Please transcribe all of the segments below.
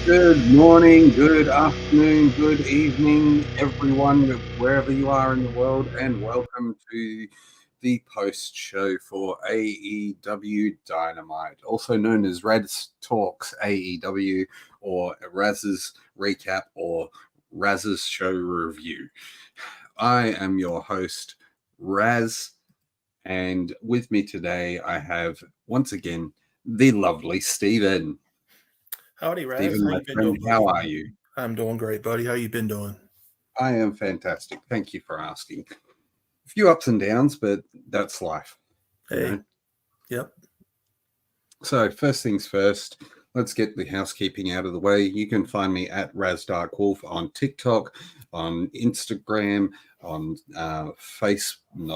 Good morning, good afternoon, good evening, everyone, wherever you are in the world, and welcome to the post show for AEW Dynamite, also known as Raz Talks AEW or Raz's Recap or Raz's Show Review. I am your host, Raz, and with me today I have once again the lovely Stephen. Howdy, Raz. Stephen, How my you been friend, doing, how buddy? are you? I'm doing great, buddy. How you been doing? I am fantastic. Thank you for asking. A few ups and downs, but that's life, you Hey, know. yep. So first things first, let's get the housekeeping out of the way. You can find me at RazDarkWolf on TikTok, on Instagram, on not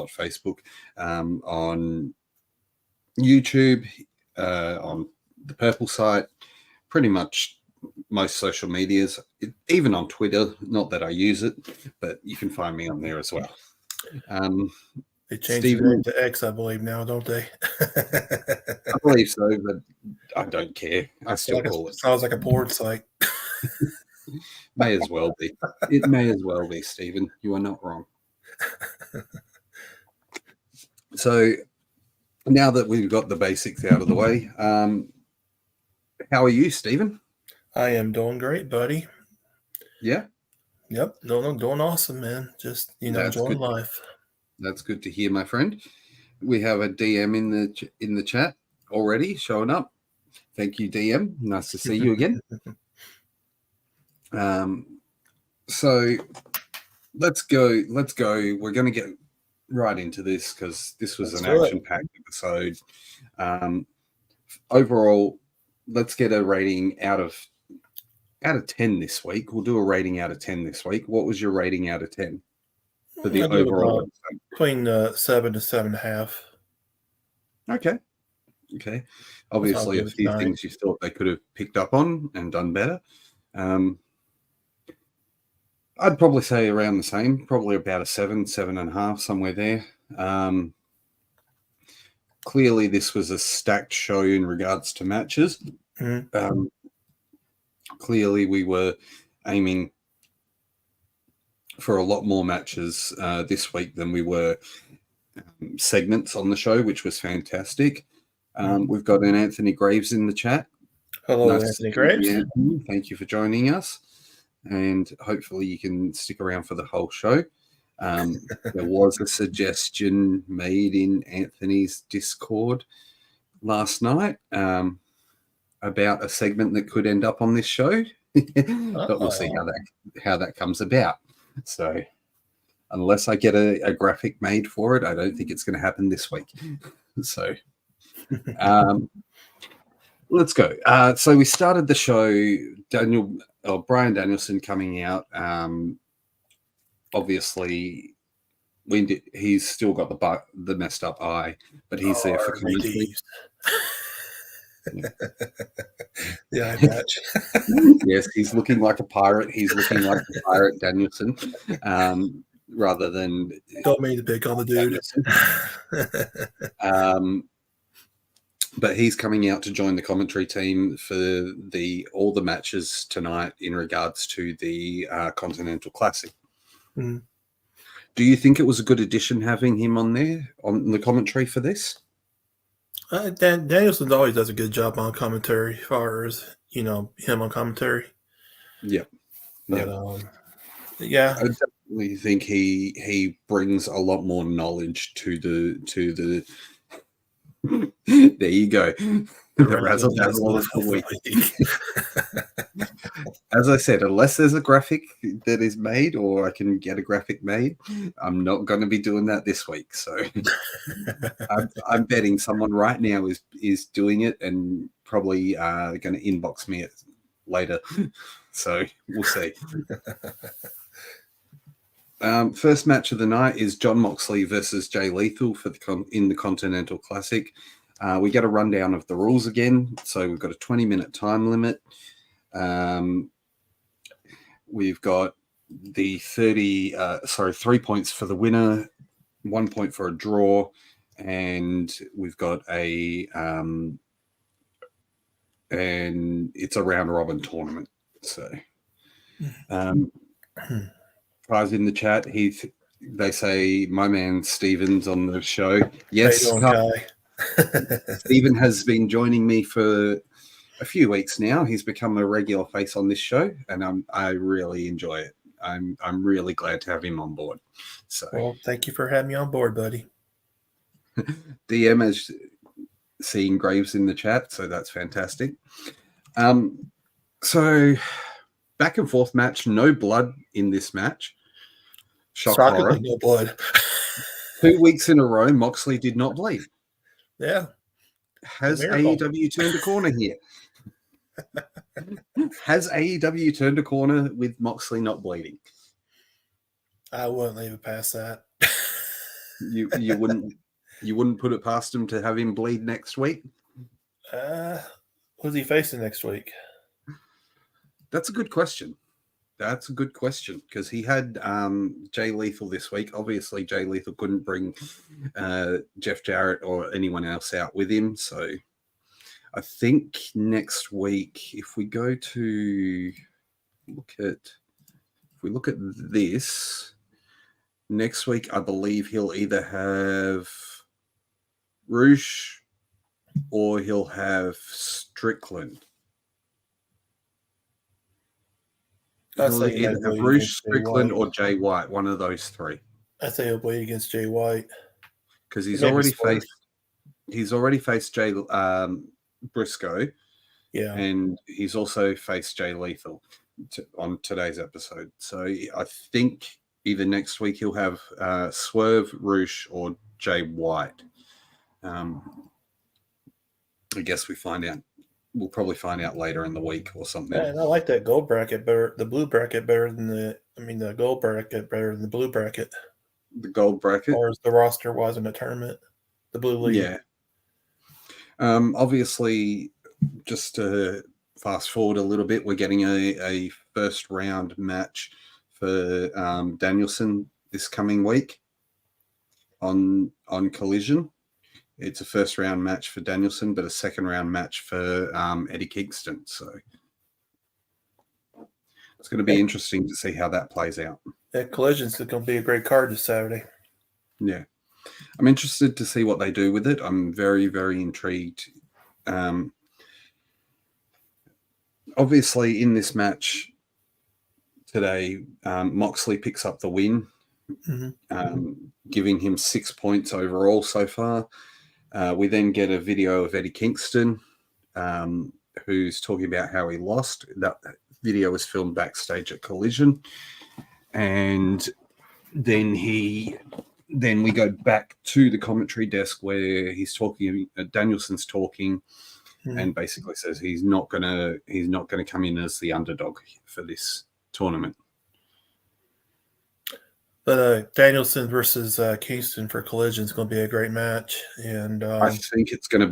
Facebook, on YouTube, on the Purple site, pretty much most social medias, even on Twitter. Not that I use it, but you can find me on there as well. They changed the name Stephen, to X, I believe, now, don't they? I believe so, but I don't care. I still call it. Sounds like a porn site. May as well be. It may as well be, Stephen. You are not wrong. So now that we've got the basics out of the way, how are you, Stephen? I am doing great, buddy. Yeah, Yep, doing awesome, man. Just that's enjoying good. life. That's good to hear, my friend. We have a DM in the chat already showing up. Thank you, DM. Nice to see you again. So let's go. We're going to get right into this because this was Let's an do it. action-packed episode. Overall, let's get a rating out of 10 this week. We'll do a rating out of 10 this week. What was your rating out of 10 for the I'll give it overall about episode? between 7 to 7.5. Okay. That's how I'll Obviously, a give it few tonight. things you thought they could have picked up on and done better. I'd probably say around the same, probably about a 7.5, somewhere there. Clearly, this was a stacked show in regards to matches. Mm-hmm. Clearly, we were aiming for a lot more matches this week than we were segments on the show, which was fantastic. We've got an Anthony Graves in the chat. Hello, Nice Anthony to meet Graves. you, Anthony. Thank you for joining us. And hopefully you can stick around for the whole show. There was a suggestion made in Anthony's Discord last night about a segment that could end up on this show, but we'll see how that comes about. So unless I get a graphic made for it, I don't think it's going to happen this week. So let's go. So we started the show. Brian Danielson coming out. Obviously, he's still got the messed up eye, but he's there for commentary. Yeah, I match. Yes, he's looking like a pirate. He's looking like the pirate Danielson, rather than. Don't mean to pick on the dude. But he's coming out to join the commentary team for all the matches tonight in regards to the Continental Classic. Mm. Do you think it was a good addition having him on there on the commentary for this? Danielson always does a good job on commentary, as far as him on commentary. Yeah, yeah. I definitely think he brings a lot more knowledge to the. There you go. The razzle dazzle of the week. As I said, unless there's a graphic that is made or I can get a graphic made, I'm not going to be doing that this week. So I'm betting someone right now is doing it and probably going to inbox me later. So we'll see. First match of the night is Jon Moxley versus Jay Lethal in the Continental Classic. We get a rundown of the rules again. So we've got a 20-minute time limit. We've got the 3 points for the winner, 1 point for a draw, and we've got and it's a round robin tournament. So, guys in the chat, they say my man Steven's on the show. Yes, How you doing, Kai? Steven has been joining me for a few weeks now. He's become a regular face on this show, and I really enjoy it. I'm really glad to have him on board. So, Well, thank you for having me on board, buddy. DM is seeing Graves in the chat, so that's fantastic. So back and forth match, no blood in this match. Shock horror. No blood. 2 weeks in a row, Moxley did not bleed. Yeah. Has AEW turned a corner here? Has AEW turned a corner with Moxley not bleeding? I wouldn't leave it past that. You wouldn't put it past him to have him bleed next week? Who's he facing next week? That's a good question. That's a good question, because he had Jay Lethal this week. Obviously, Jay Lethal couldn't bring Jeff Jarrett or anyone else out with him. So I think next week, if we look at this, next week, I believe he'll either have Rouge or he'll have Strickland. He'll either have Rouge, Strickland, or Jay White, one of those three. I say he'll bleed against Jay White. Because he's already faced Jay Briscoe. Yeah. And he's also faced Jay Lethal on today's episode. So I think either next week he'll have Swerve, Rouge, or Jay White. I guess we'll probably find out later in the week or something. Man, I like that gold bracket better, the blue bracket better than the gold bracket better than the blue bracket. The gold bracket? Or as the roster was in the tournament, the blue league. Yeah. Obviously, just to fast forward a little bit, we're getting a first round match for Danielson this coming week on Collision. It's a first round match for Danielson, but a second round match for Eddie Kingston. So it's going to be interesting to see how that plays out. That Collision's going to be a great card this Saturday. Yeah. I'm interested to see what they do with it. I'm very, very intrigued. Obviously, in this match today, Moxley picks up the win, giving him 6 points overall so far. We then get a video of Eddie Kingston, who's talking about how he lost. That video was filmed backstage at Collision. And then we go back to the commentary desk where he's talking, Danielson's talking, and basically says he's not gonna come in as the underdog for this tournament. But Danielson versus Kingston for Collision is going to be a great match, and I think it's going to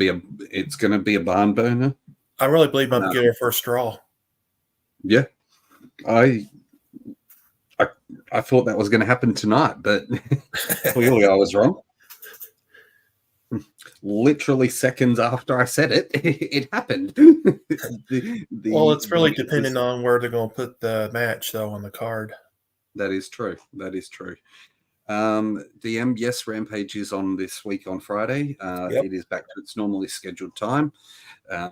be a barn burner. I really believe I'm going to get our first draw. Yeah, I thought that was going to happen tonight, but clearly I was wrong. Literally seconds after I said it, it happened. Well, it's really depending on where they're going to put the match, though, on the card. That is true. DM, yes, Rampage is on this week on Friday. It is back to its normally scheduled time. I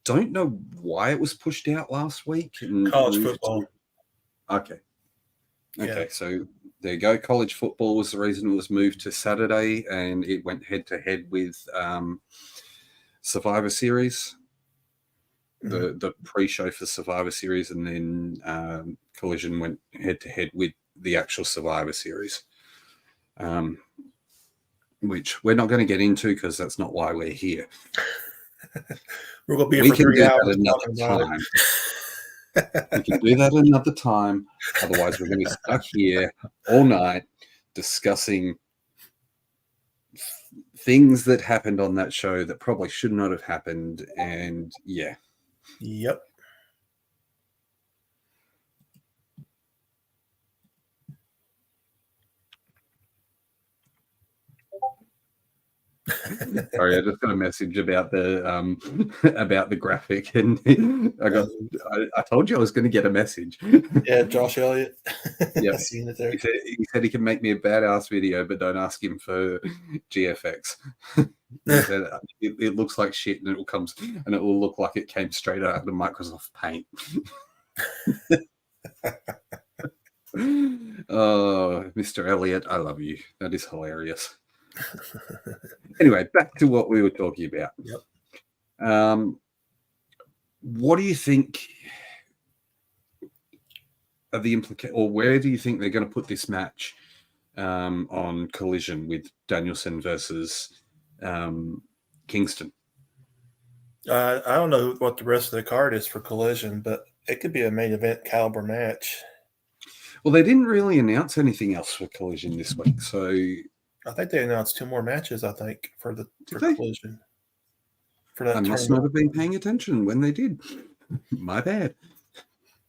don't know why it was pushed out last week. College football. Okay, so there you go. College football was the reason it was moved to Saturday, and it went head-to-head with Survivor Series, the pre-show for Survivor Series, and then Collision went head-to-head with the actual Survivor Series, which we're not going to get into because that's not why we're here. We're going to be here for 3 hours. We can do that another time. Otherwise, we're going to be stuck here all night discussing things that happened on that show that probably should not have happened. And yeah. Yep. Sorry, I just got a message about the graphic, and I told you I was going to get a message. Yeah, Josh Elliott. Yep. I seen it there. He said he can make me a badass video, but don't ask him for GFX. He said it looks like shit, and it will look like it came straight out of the Microsoft Paint. Oh, Mr. Elliott, I love you. That is hilarious. Anyway, back to what we were talking about. Yep. What do you think are the or where do you think they're going to put this match on Collision with Danielson versus Kingston? I don't know what the rest of the card is for Collision, but it could be a main event caliber match. Well, they didn't really announce anything else for Collision this week, so I think they announced 2 more matches. I think for Collision. For that, I must not have been paying attention when they did. My bad.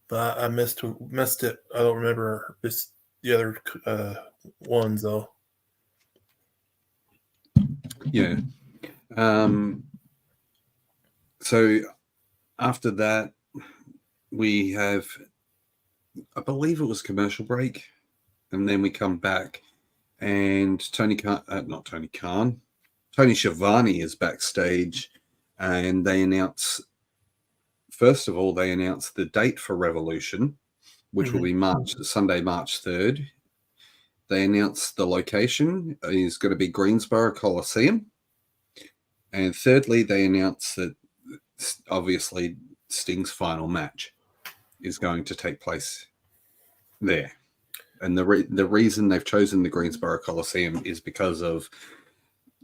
But I missed it. I don't remember the other ones though. Yeah. So after that, we have, I believe it was commercial break, and then we come back, and Tony Schiavone is backstage, and they announce. First of all, they announced the date for Revolution, which will be Sunday, March 3rd. They announced the location is going to be Greensboro Coliseum. And thirdly, they announced that obviously Sting's final match is going to take place there. And the reason they've chosen the Greensboro Coliseum is because of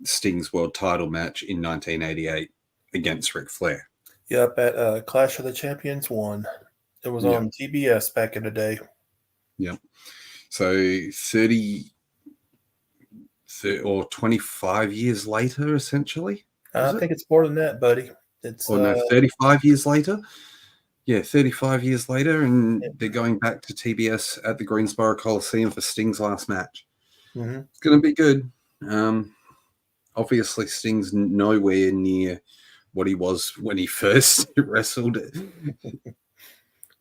Sting's world title match in 1988 against Ric Flair. Yep, at Clash of the Champions 1. It was on TBS back in the day. Yep. So 30 or 25 years later, essentially. I think it's more than that, buddy. It's 35 years later. Yeah, 35 years later, and they're going back to TBS at the Greensboro Coliseum for Sting's last match. Mm-hmm. It's going to be good. Obviously, Sting's nowhere near what he was when he first wrestled.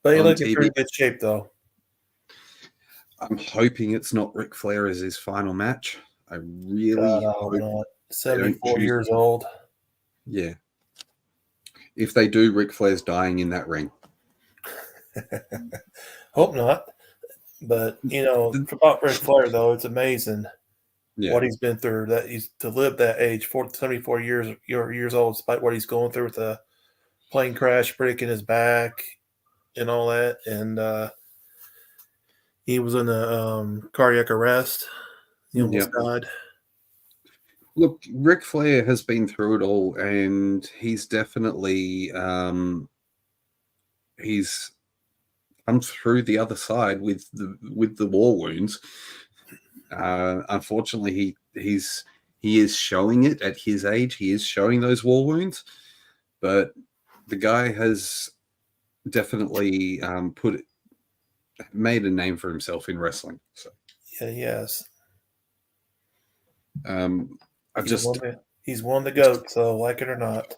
But he looked in pretty good shape, though. I'm hoping it's not Ric Flair as his final match. I really hope not. 74 years old. Yeah. If they do, Ric Flair's dying in that ring. Hope not. But, about Ric Flair, though, it's amazing what he's been through. That he's to live that age, 74 years old, despite what he's going through with a plane crash, breaking his back and all that. And he was in a cardiac arrest. He almost died. Look, Ric Flair has been through it all, and he's definitely he's come through the other side with the war wounds. Unfortunately, he is showing it at his age. He is showing those war wounds, but the guy has definitely made a name for himself in wrestling. So yeah, he has. He's won the GOAT, so like it or not.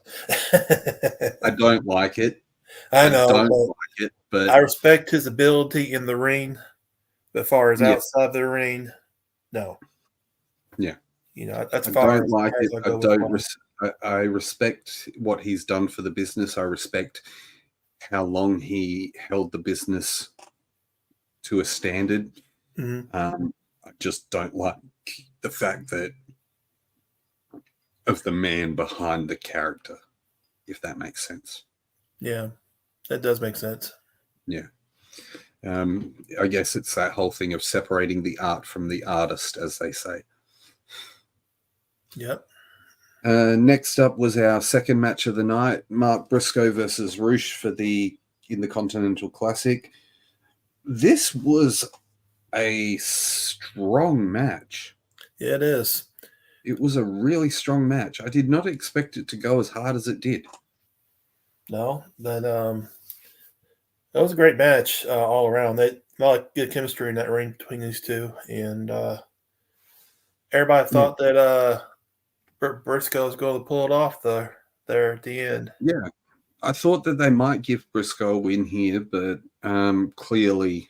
I don't like it. I know. I don't like it, but I respect his ability in the ring. But as far as outside the ring, no. Yeah. That's far. I don't like it. I respect what he's done for the business. I respect how long he held the business to a standard. Mm-hmm. I just don't like the fact that of the man behind the character, if that makes sense. Yeah, that does make sense. Yeah. I guess it's that whole thing of separating the art from the artist, as they say. Yep. Next up was our second match of the night, Mark Briscoe versus Roosh in the Continental Classic. This was a strong match. Yeah, it is. It was a really strong match. I did not expect it to go as hard as it did. No, that was a great match all around. They like good chemistry in that ring between these two, and everybody thought that Briscoe's going to pull it off there at the end. Yeah, I thought that they might give Briscoe a win here, but clearly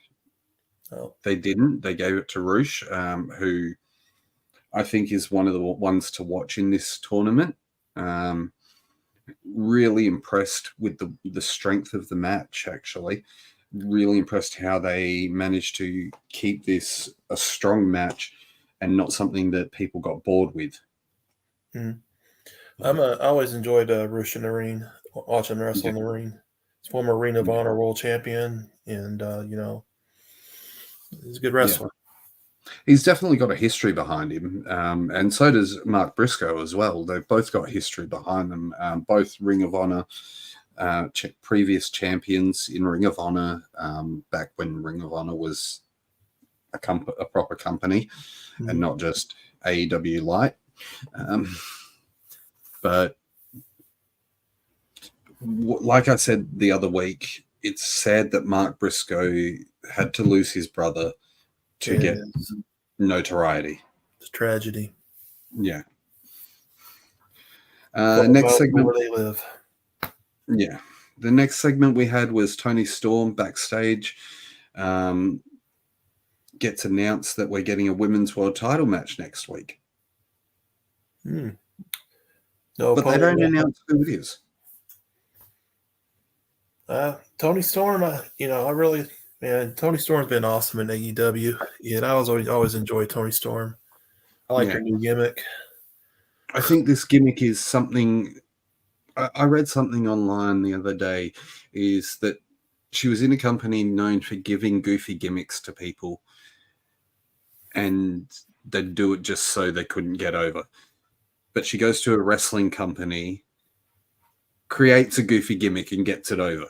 they didn't. They gave it to Roosh, who I think is one of the ones to watch in this tournament. Really impressed with the strength of the match, actually. Really impressed how they managed to keep this a strong match and not something that people got bored with. Mm. I always enjoyed Roosh in the ring, watching wrestle in the ring. He's former Ring of Honor world champion, and he's a good wrestler. Yeah. He's definitely got a history behind him, and so does Mark Briscoe as well. They've both got history behind them. Both Ring of Honor previous champions in Ring of Honor, back when Ring of Honor was a proper company and not just AEW Light. But like I said the other week, it's sad that Mark Briscoe had to lose his brother to get notoriety. It's a tragedy. Yeah. Next segment. Where they live. Yeah. The next segment we had was Toni Storm backstage. Gets announced that we're getting a women's world title match next week. No, but they don't announce who it is. Toni Storm, Toni Storm's been awesome in AEW. Yeah, and I always enjoyed Toni Storm. I like her new gimmick. I think this gimmick is something. I read something online the other day, is that she was in a company known for giving goofy gimmicks to people, and they'd do it just so they couldn't get over. But she goes to a wrestling company, creates a goofy gimmick, and gets it over.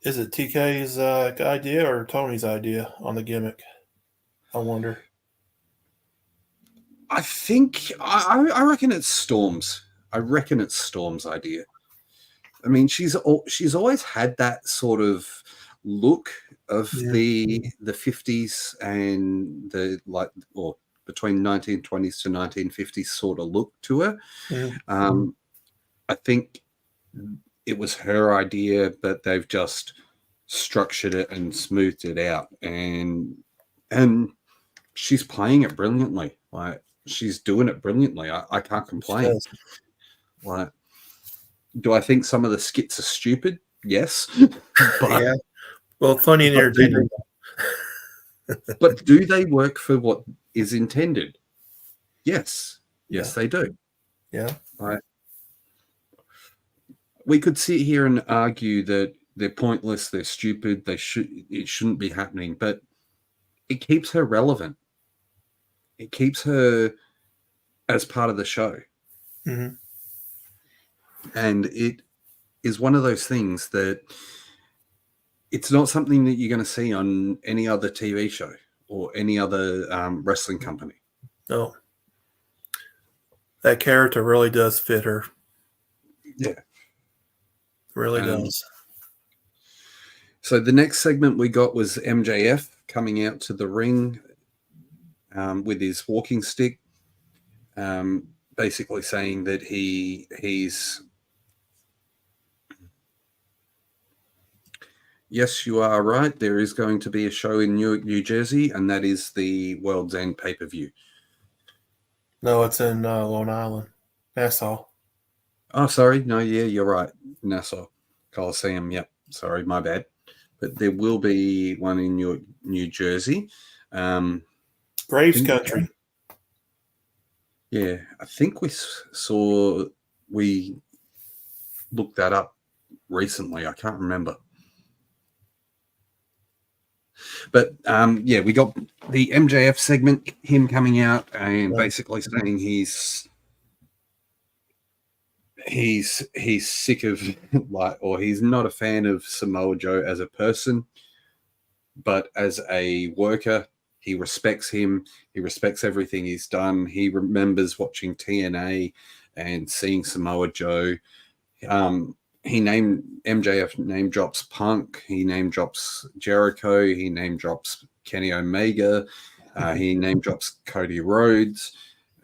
Is it TK's idea or Tony's idea on the gimmick? I wonder. I think I reckon it's Storm's. I reckon it's Storm's idea. I mean, she's always had that sort of look of the 50s and the or between 1920s to 1950s sort of look to her. I think it was her idea, but they've just structured it and smoothed it out, and she's playing it brilliantly. Like, she's doing it brilliantly. I can't complain. Like, do I think some of the skits are stupid? Yes. But, yeah. Well, funny and entertaining. But do they work for what is intended? Yes. Yes, they do. Yeah. Right. We could sit here and argue that they're pointless, they're stupid, it shouldn't be happening, but it keeps her relevant. It keeps her as part of the show. Mm-hmm. And it is one of those things that it's not something that you're going to see on any other TV show or any other wrestling company. No. That character really does fit her. Yeah. Really does. So the next segment we got was MJF coming out to the ring with his walking stick, basically saying that he's... Yes, you are right. There is going to be a show in Newark, New Jersey, and that is the World's End pay-per-view. No, it's in Long Island, Nassau. Oh, sorry. No, yeah, you're right. Nassau Coliseum. Yep. Sorry, my bad. But there will be one in New Jersey. Graves Country. Yeah, I think we looked that up recently. I can't remember. But we got the MJF segment, him coming out and basically saying he's sick of or he's not a fan of Samoa Joe as a person, but as a worker, he respects him. He respects everything he's done. He remembers watching TNA and seeing Samoa Joe. MJF name drops Punk. He name drops Jericho. He name drops Kenny Omega. He name drops Cody Rhodes,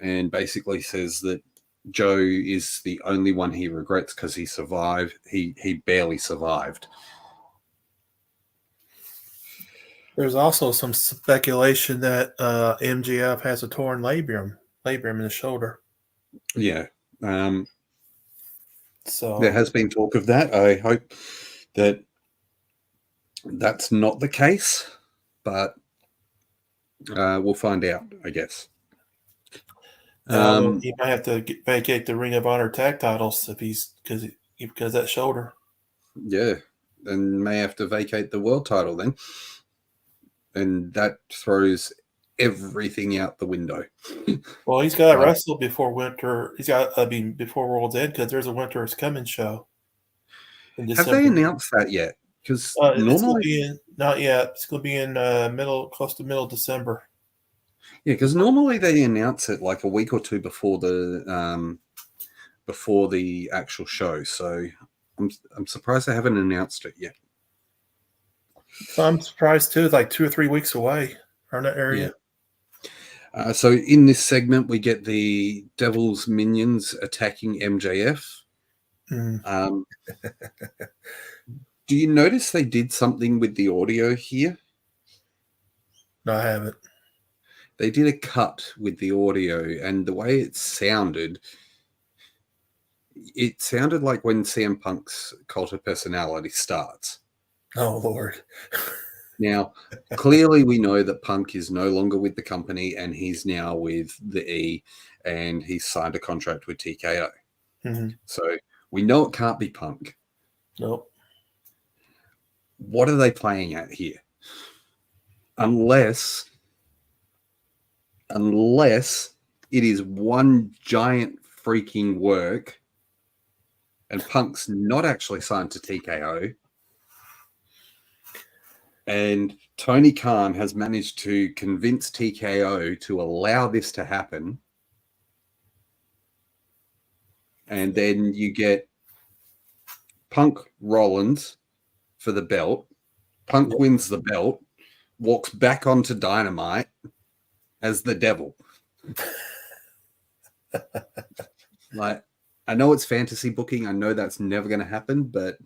and basically says that Joe is the only one he regrets because he survived. He barely survived. There's also some speculation that MGF has a torn labrum in the shoulder. Yeah. So there has been talk of that. I hope that that's not the case, but we'll find out, I guess. he might have to vacate the Ring of Honor tag titles if because that shoulder. Yeah, and may have to vacate the world title then, and that throws everything out the window. Well, he's got to wrestle before winter. Before World's End because there's a Winter is Coming show in December. Have they announced that yet? Because normally, not yet. It's going to be in close to middle of December. Yeah, because normally they announce it like a week or two before the actual show. So I'm surprised they haven't announced it yet. So I'm surprised too. It's like 2 or 3 weeks away around that area. Yeah. So in this segment, we get the Devil's minions attacking MJF. Mm. Do you notice they did something with the audio here? No, I haven't. They did a cut with the audio, and the way it sounded like when CM Punk's Cult of Personality starts. Oh, Lord. Now, clearly we know that Punk is no longer with the company, and he's now with the E, and he's signed a contract with TKO. Mm-hmm. So we know it can't be Punk. Nope. What are they playing at here? Unless it is one giant freaking work and Punk's not actually signed to TKO, and Tony Khan has managed to convince TKO to allow this to happen, and then you get Punk Rollins for the belt. Punk wins the belt, walks back onto Dynamite as the Devil. Like, I know it's fantasy booking. I know that's never going to happen, but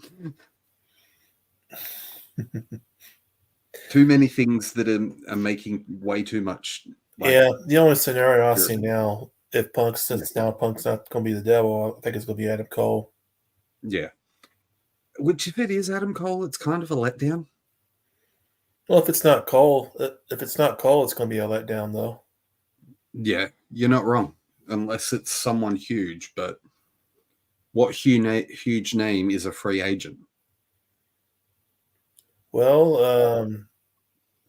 too many things that are making way too much. The only scenario I see now, since Punk's not going to be the Devil, I think it's going to be Adam Cole. Yeah. Which, if it is Adam Cole, it's kind of a letdown. Well, if it's not Cole, it's going to be a letdown, though. Yeah, you're not wrong, unless it's someone huge. But what huge name is a free agent? Well,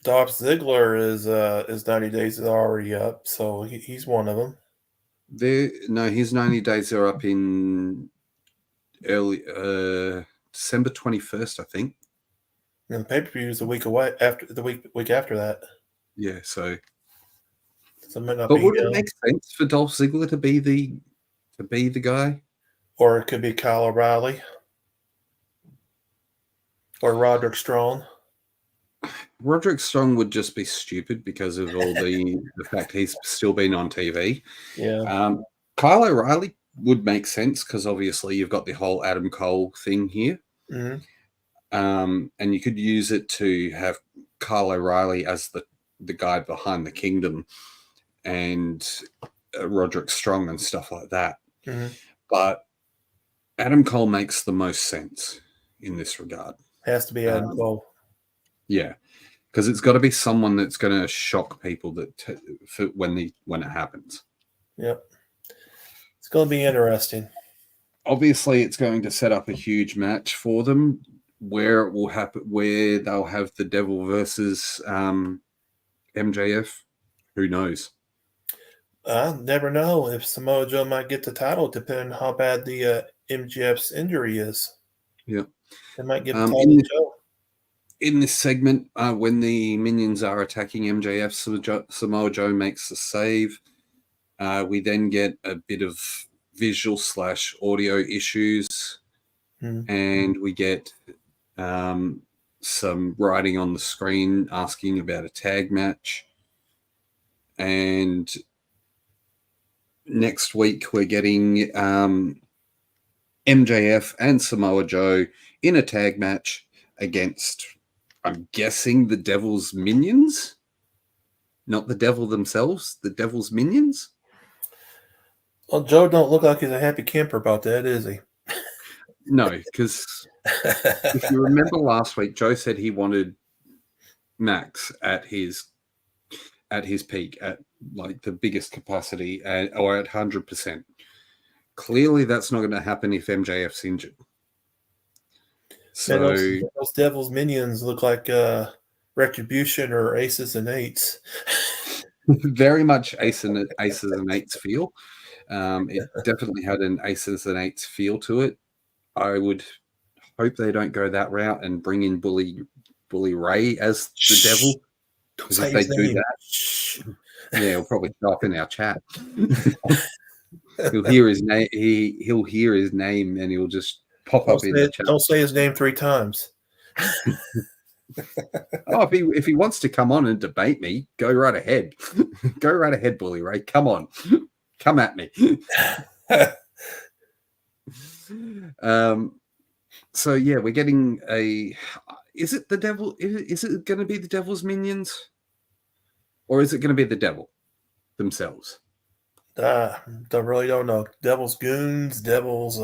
Dolph Ziggler is 90 days is already up, so he's one of them. His 90 days are up in early December 21st, I think. And the pay-per-view is a week away week after that. Yeah, so it might not but be. Would it make sense for Dolph Ziggler to be the guy? Or it could be Kyle O'Reilly. Or Roderick Strong. Roderick Strong would just be stupid because of all the fact he's still been on TV. Yeah. Kyle O'Reilly would make sense because obviously you've got the whole Adam Cole thing here. Mm-hmm. And you could use it to have Kyle O'Reilly as the guy behind the Kingdom and Roderick Strong and stuff like that. Mm-hmm. But Adam Cole makes the most sense in this regard. Has to be Adam Cole. Yeah, because it's got to be someone that's going to shock people when it happens. Yep, it's going to be interesting. Obviously, it's going to set up a huge match for them, where it will happen, where they'll have the Devil versus MJF. Who knows? I never know if Samoa Joe might get the title, depending on how bad the MJF's injury is. Yeah, they might give the title to Joe. In this segment, when the minions are attacking MJF, Samoa Joe makes the save. We then get a bit of visual / audio issues, and we get some writing on the screen asking about a tag match. And next week we're getting MJF and Samoa Joe in a tag match against, I'm guessing, the Devil's minions. Not the Devil themselves, the Devil's minions. Well, Joe don't look like he's a happy camper about that, is he? No, because if you remember last week, Joe said he wanted Max at his peak, at like the biggest capacity, or at 100%. Clearly, that's not going to happen if MJF's injured. So man, those Devil's minions look like Retribution or Aces and Eights. very much aces and eights feel. It definitely had an aces and eights feel to it. I would hope they don't go that route and bring in Bully Ray as the Devil. Because if they do that, yeah, he'll probably show up in our chat. He'll hear his name. He'll hear his name, and he'll just pop up in the chat. Don't say his name 3 times. Oh, if he wants to come on and debate me, go right ahead. Go right ahead, Bully Ray. Come on, come at me. So yeah, we're getting a. Is it the Devil? Is it going to be the Devil's minions, or is it going to be the Devil themselves? Really don't know. Devil's goons, Devil's.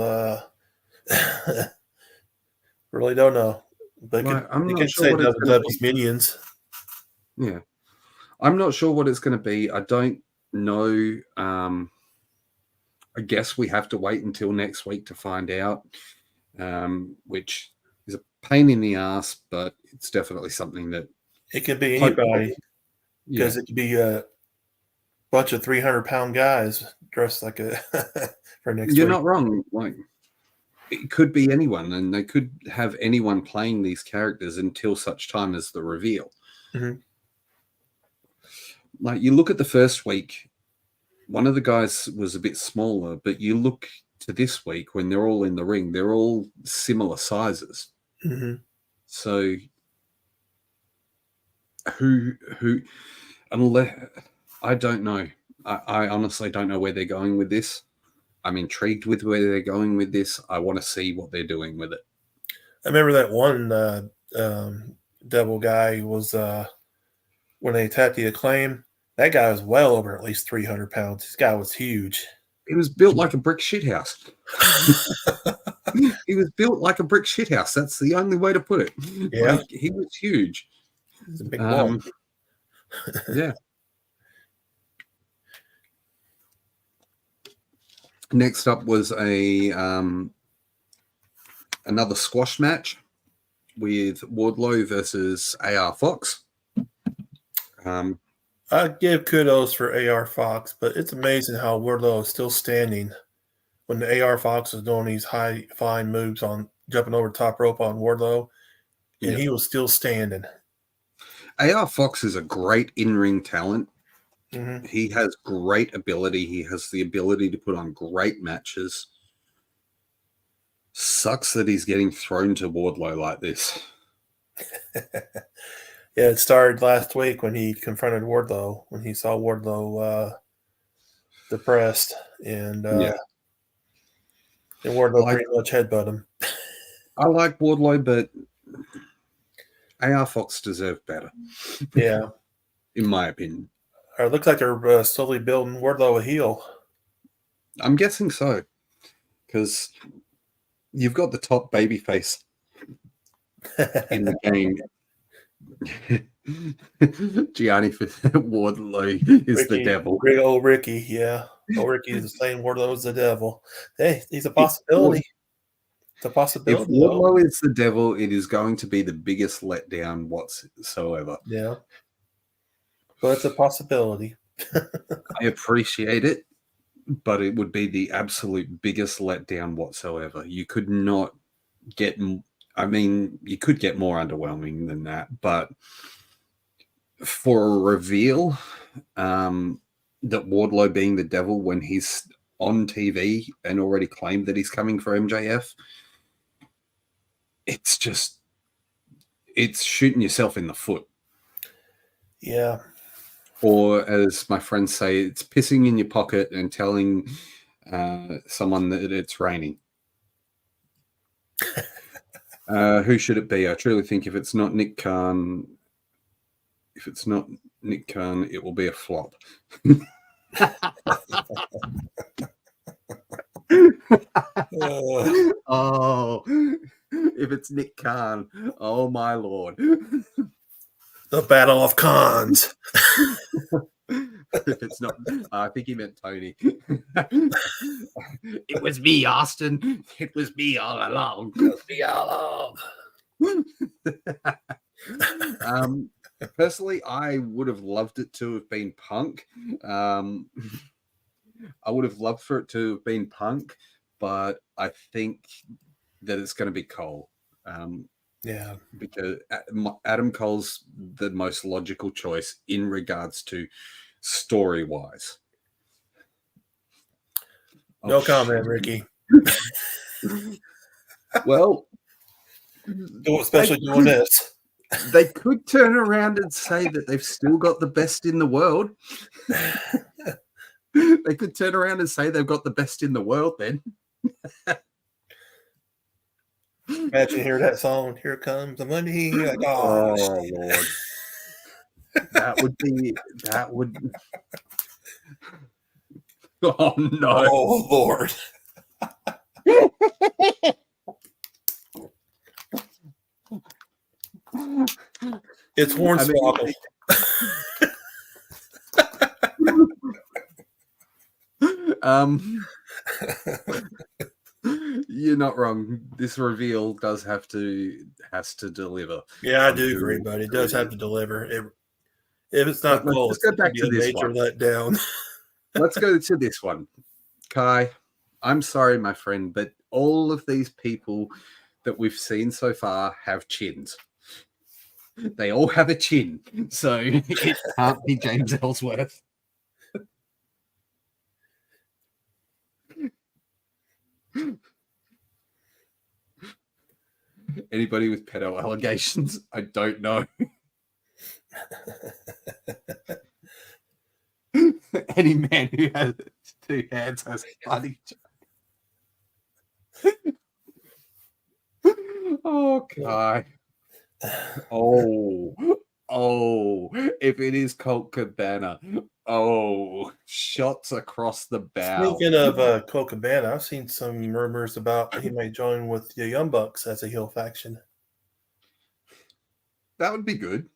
Really don't know. But you can say Devil's minions. Yeah, I'm not sure what it's going to be. I don't know. I guess we have to wait until next week to find out, which is a pain in the ass, but it's definitely something that it could be anybody. Because it could be a bunch of 300-pound guys dressed like a for next week. You're not wrong. Like, it could be anyone, and they could have anyone playing these characters until such time as the reveal. Mm-hmm. Like, you look at the first week, one of the guys was a bit smaller, but you look to this week when they're all in the ring, they're all similar sizes. Mm-hmm. So who unless I don't know. I honestly don't know where they're going with this. I'm intrigued with where they're going with this. I want to see what they're doing with it. I remember that one Devil guy was when they attacked the Acclaim. That guy was well over at least 300 pounds. This guy was huge. He was built like a brick shithouse. He was built like a brick shithouse. That's the only way to put it. Yeah, like, he was huge. He's a big boy. Yeah. Next up was another squash match with Wardlow versus AR Fox. I give kudos for AR Fox, but it's amazing how Wardlow is still standing when the AR Fox was doing these high flying moves on jumping over the top rope on Wardlow, and he was still standing. AR Fox is a great in-ring talent. Mm-hmm. He has great ability. He has the ability to put on great matches. Sucks that he's getting thrown to Wardlow like this. Yeah, it started last week when he confronted Wardlow, when he saw Wardlow depressed, and Wardlow pretty much headbutt him. I like Wardlow, but AR Fox deserved better. Yeah. In my opinion. It looks like they're slowly building Wardlow a heel. I'm guessing so. Because you've got the top babyface in the game. Gianni Wardlow is the Devil. Big old Ricky, yeah. Old Ricky is saying Wardlow is the Devil. Hey, he's a possibility. It's a possibility. If Wardlow is the Devil, it is going to be the biggest letdown whatsoever. Yeah. But it's a possibility. I appreciate it, but it would be the absolute biggest letdown whatsoever. You could not get... I mean, you could get more underwhelming than that, but for a reveal that Wardlow being the Devil when he's on TV and already claimed that he's coming for MJF, it's shooting yourself in the foot. Yeah. Or as my friends say, it's pissing in your pocket and telling someone that it's raining. Who should it be? I truly think if it's not Nick Khan, it will be a flop. Oh, if it's Nick Khan, oh my lord. The Battle of Khans. If it's not, I think he meant Tony. It was me, Austin. It was me all along. It was me all along. Personally, I would have loved it to have been Punk. I would have loved for it to have been Punk, but I think that it's going to be Cole. Yeah, because Adam Cole's the most logical choice in regards to story-wise. No comment, Ricky. Well, especially doing this. They could turn around and say that they've still got the best in the world. They could turn around and say they've got the best in the world then. Imagine hear that song, Here Comes the Money. Like, oh Lord. That would Oh no. Oh Lord. It's Hornswoggle. You're not wrong. This reveal has to deliver. Yeah, I do agree, but it does have to deliver. If it's not close, let's go back to this major letdown. Let's go to this one. Kai, I'm sorry, my friend, but all of these people that we've seen so far have chins. They all have a chin, so it can't be James Ellsworth. Anybody with pedo allegations? I don't know. Any man who has 2 hands has a funny joke. Oh, Kai. Oh, if it is Colt Cabana. Oh, shots across the bow. Speaking of Colt Cabana, I've seen some rumors about he may join with the Young Bucks as a heel faction. That would be good.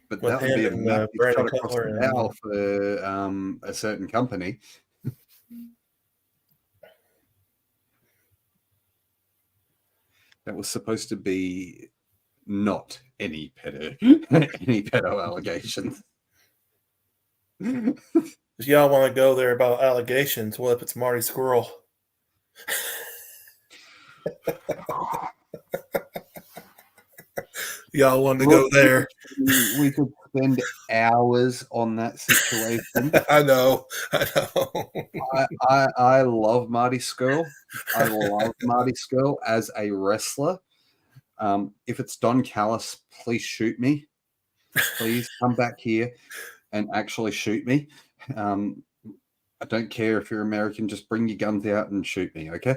But that would be a massive shot across the bow for a certain company. That was supposed to be not any pedo allegations. If y'all want to go there about allegations, what if it's Marty Squirrel? Y'all want to go there? We could spend hours on that situation. I know. I love Marty Scurll. I love Marty Scurll as a wrestler. If it's Don Callis, please shoot me. Please come back here and actually shoot me. I don't care if you're American, just bring your guns out and shoot me, okay?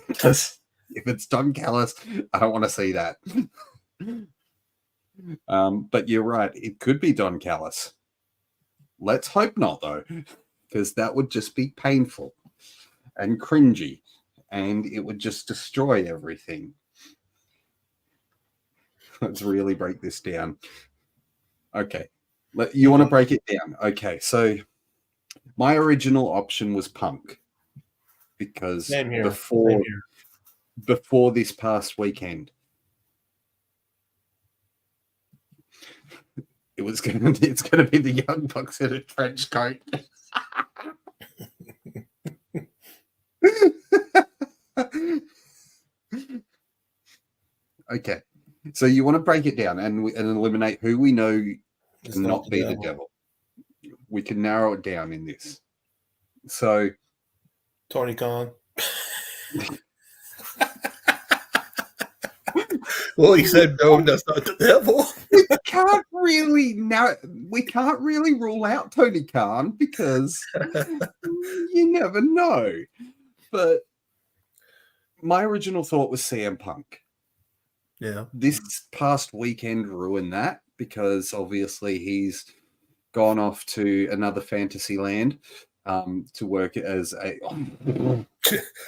Because if it's Don Callis, I don't want to see that. But you're right, it could be Don Callis. Let's hope not, though, because that would just be painful and cringy, and it would just destroy everything. Let's really break this down. Okay, you want to break it down? Okay, so my original option was Punk because before this past weekend, it's going to be the Young Bucks in a trench coat. Okay, so you want to break it down and eliminate who we know cannot be the devil. We can narrow it down in this. So, Tony Khan. Well, he said no, that's not the devil. We can't really rule out Tony Khan because you never know. But my original thought was CM Punk. Yeah. This past weekend ruined that because obviously he's gone off to another fantasy land to work as a.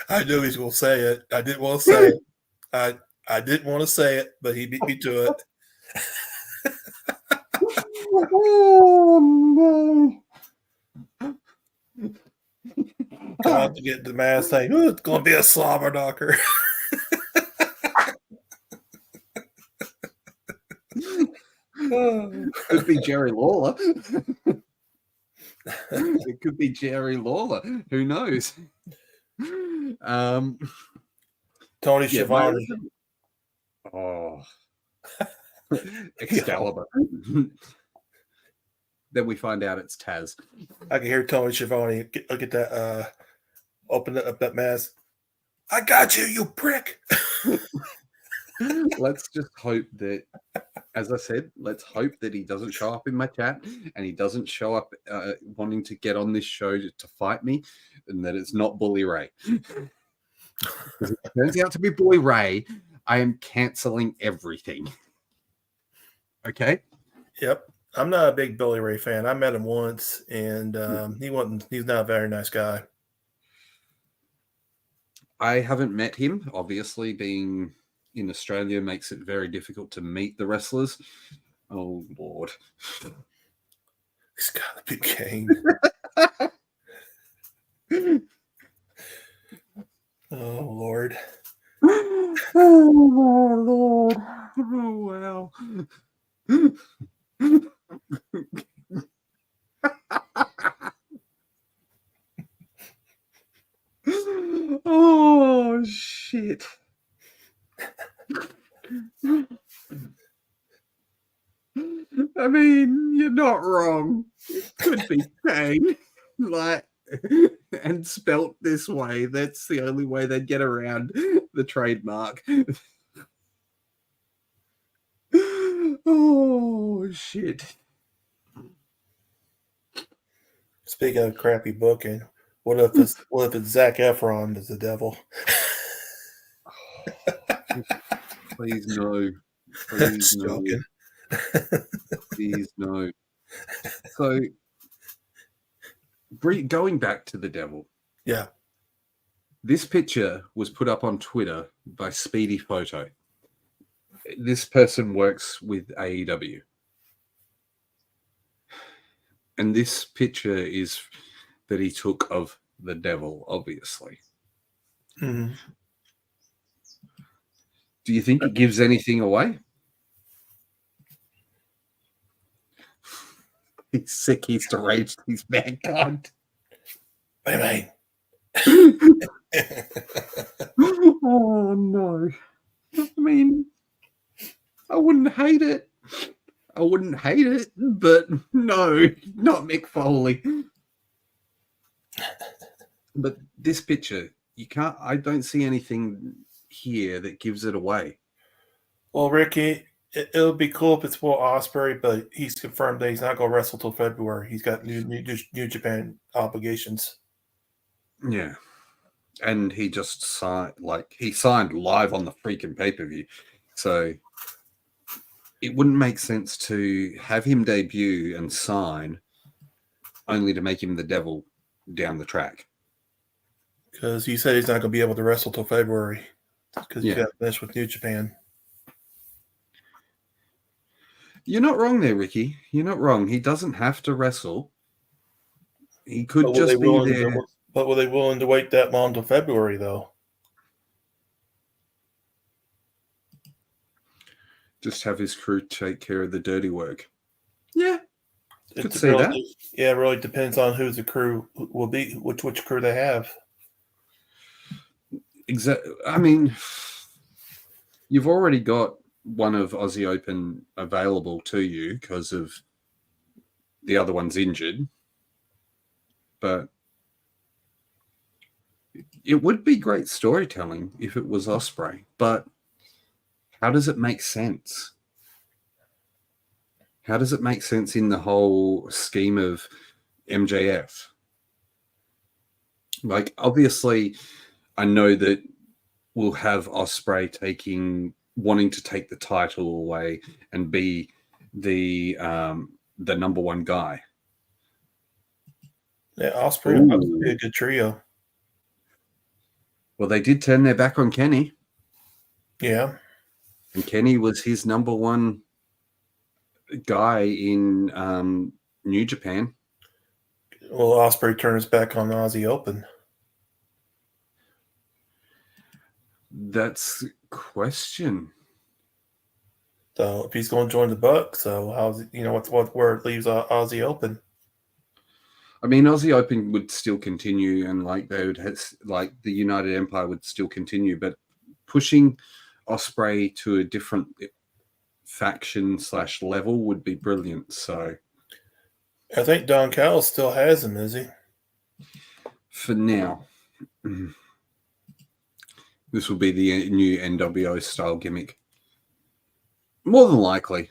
I knew he was going to say it. I didn't want to say it. I didn't want to say it, but he beat me to it. Oh no! Come out to get the mask saying, "Oh, it's going to be a slobber knocker." Could be Jerry Lawler. It could be Jerry Lawler. Who knows? Tony Schiavone. Oh, Excalibur. Then we find out it's Taz. I can hear Tony Schiavone. Look at that. Open up that mask. I got you, you prick. Let's just hope that, as I said, let's hope that he doesn't show up in my chat and he doesn't show up wanting to get on this show to fight me, and that it's not Bully Ray. If it turns out to be Bully Ray, I am canceling everything. Okay? Yep. I'm not a big Bully Ray fan. I met him once, and he's not a very nice guy. I haven't met him. Obviously, being in Australia makes it very difficult to meet the wrestlers. Oh, Lord. He's got a big cane. Oh, Lord. Oh, my Lord. Oh, wow. Oh, shit. I mean, you're not wrong. It could be Kane, and spelt this way. That's the only way they'd get around the trademark. Oh, shit. Speaking of crappy booking, what if it's Zac Efron as the devil? Please no. Please no. Joking. Please no. So, going back to the devil. Yeah. This picture was put up on Twitter by Speedy Photo. This person works with AEW. And this picture is that he took of the devil, obviously. Mm-hmm. Do you think it gives anything away? He's sick, he's deranged, he's mankind. Bang, Oh, no. I mean, I wouldn't hate it. But no, not Mick Foley. But this picture, I don't see anything here that gives it away. Well, Ricky, it would be cool if it's Will Ospreay, but he's confirmed that he's not going to wrestle till February. He's got New Japan obligations. Yeah. And he just signed live on the freaking pay-per-view. So it wouldn't make sense to have him debut and sign only to make him the devil down the track. Because he said he's not going to be able to wrestle till February because he's got to finish with New Japan. You're not wrong there, Ricky. You're not wrong. He doesn't have to wrestle. He could just be there. But were they willing to wait that long till February, though? Just have his crew take care of the dirty work. Yeah. Could see that. Yeah, it really depends on who the crew will be, which crew they have. Exactly. I mean, you've already got one of Aussie Open available to you because of the other one's injured. But it would be great storytelling if it was Ospreay. But how does it make sense? How does it make sense in the whole scheme of MJF? Like, obviously, I know that we'll have Ospreay wanting to take the title away and be the number one guy. Yeah, Ospreay would be a good trio. Well, they did turn their back on Kenny. Yeah. And Kenny was his number one guy in New Japan. Well, Ospreay turned his back on the Aussie Open. That's a question. So if he's going to join the Bucks, so how's where it leaves Aussie Open? I mean, Aussie Open would still continue, and like they would have, like the United Empire would still continue, but pushing Ospreay to a different faction / level would be brilliant. So I think Don Callis still has him, is he? For now, this will be the new NWO style gimmick. More than likely,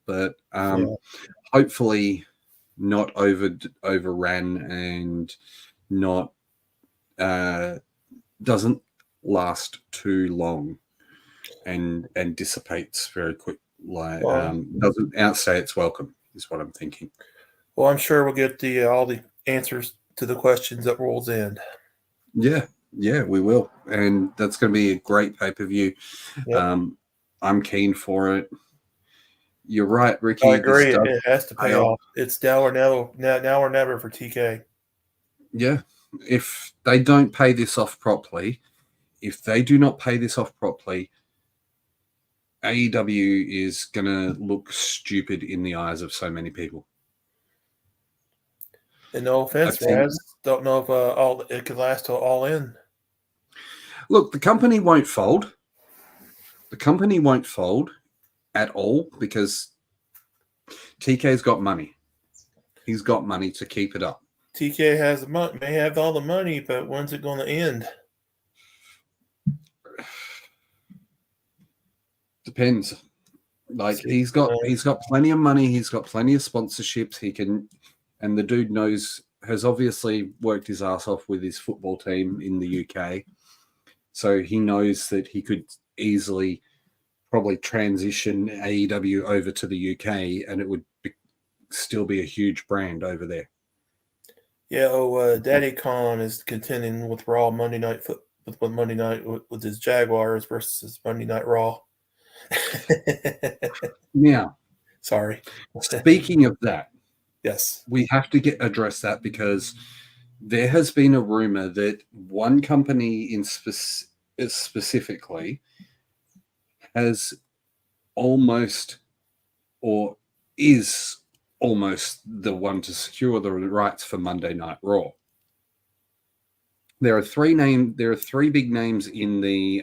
but hopefully not overran and not doesn't last too long and dissipates very quick. Like doesn't outstay its welcome is what I'm thinking. Well, I'm sure we'll get all the answers to the questions at World's End. Yeah, we will, and that's going to be a great pay-per-view. Yep. I'm keen for it. You're right, Ricky. I agree. It has to pay off. It's now or never for TK. Yeah. If they don't pay this off properly, if they do not pay this off properly, AEW is going to look stupid in the eyes of so many people. And no offense, Raz. Don't know if it could last till All In. Look, the company won't fold. The company won't fold at all because TK's got money. He's got money to keep it up. TK has the money, may have all the money, but when's it going to end? Depends. Like he's got plenty of money. He's got plenty of sponsorships. He can, and the dude has obviously worked his ass off with his football team in the UK. So he knows that he could easily probably transition AEW over to the UK and it would still be a huge brand over there. Yeah, Daddy Khan is contending with Raw Monday Night with his Jaguars versus Monday Night Raw. Now, sorry. Speaking of that, yes, we have to address that because there has been a rumor that one company specifically has almost or is almost the one to secure the rights for Monday Night Raw. There are three big names in the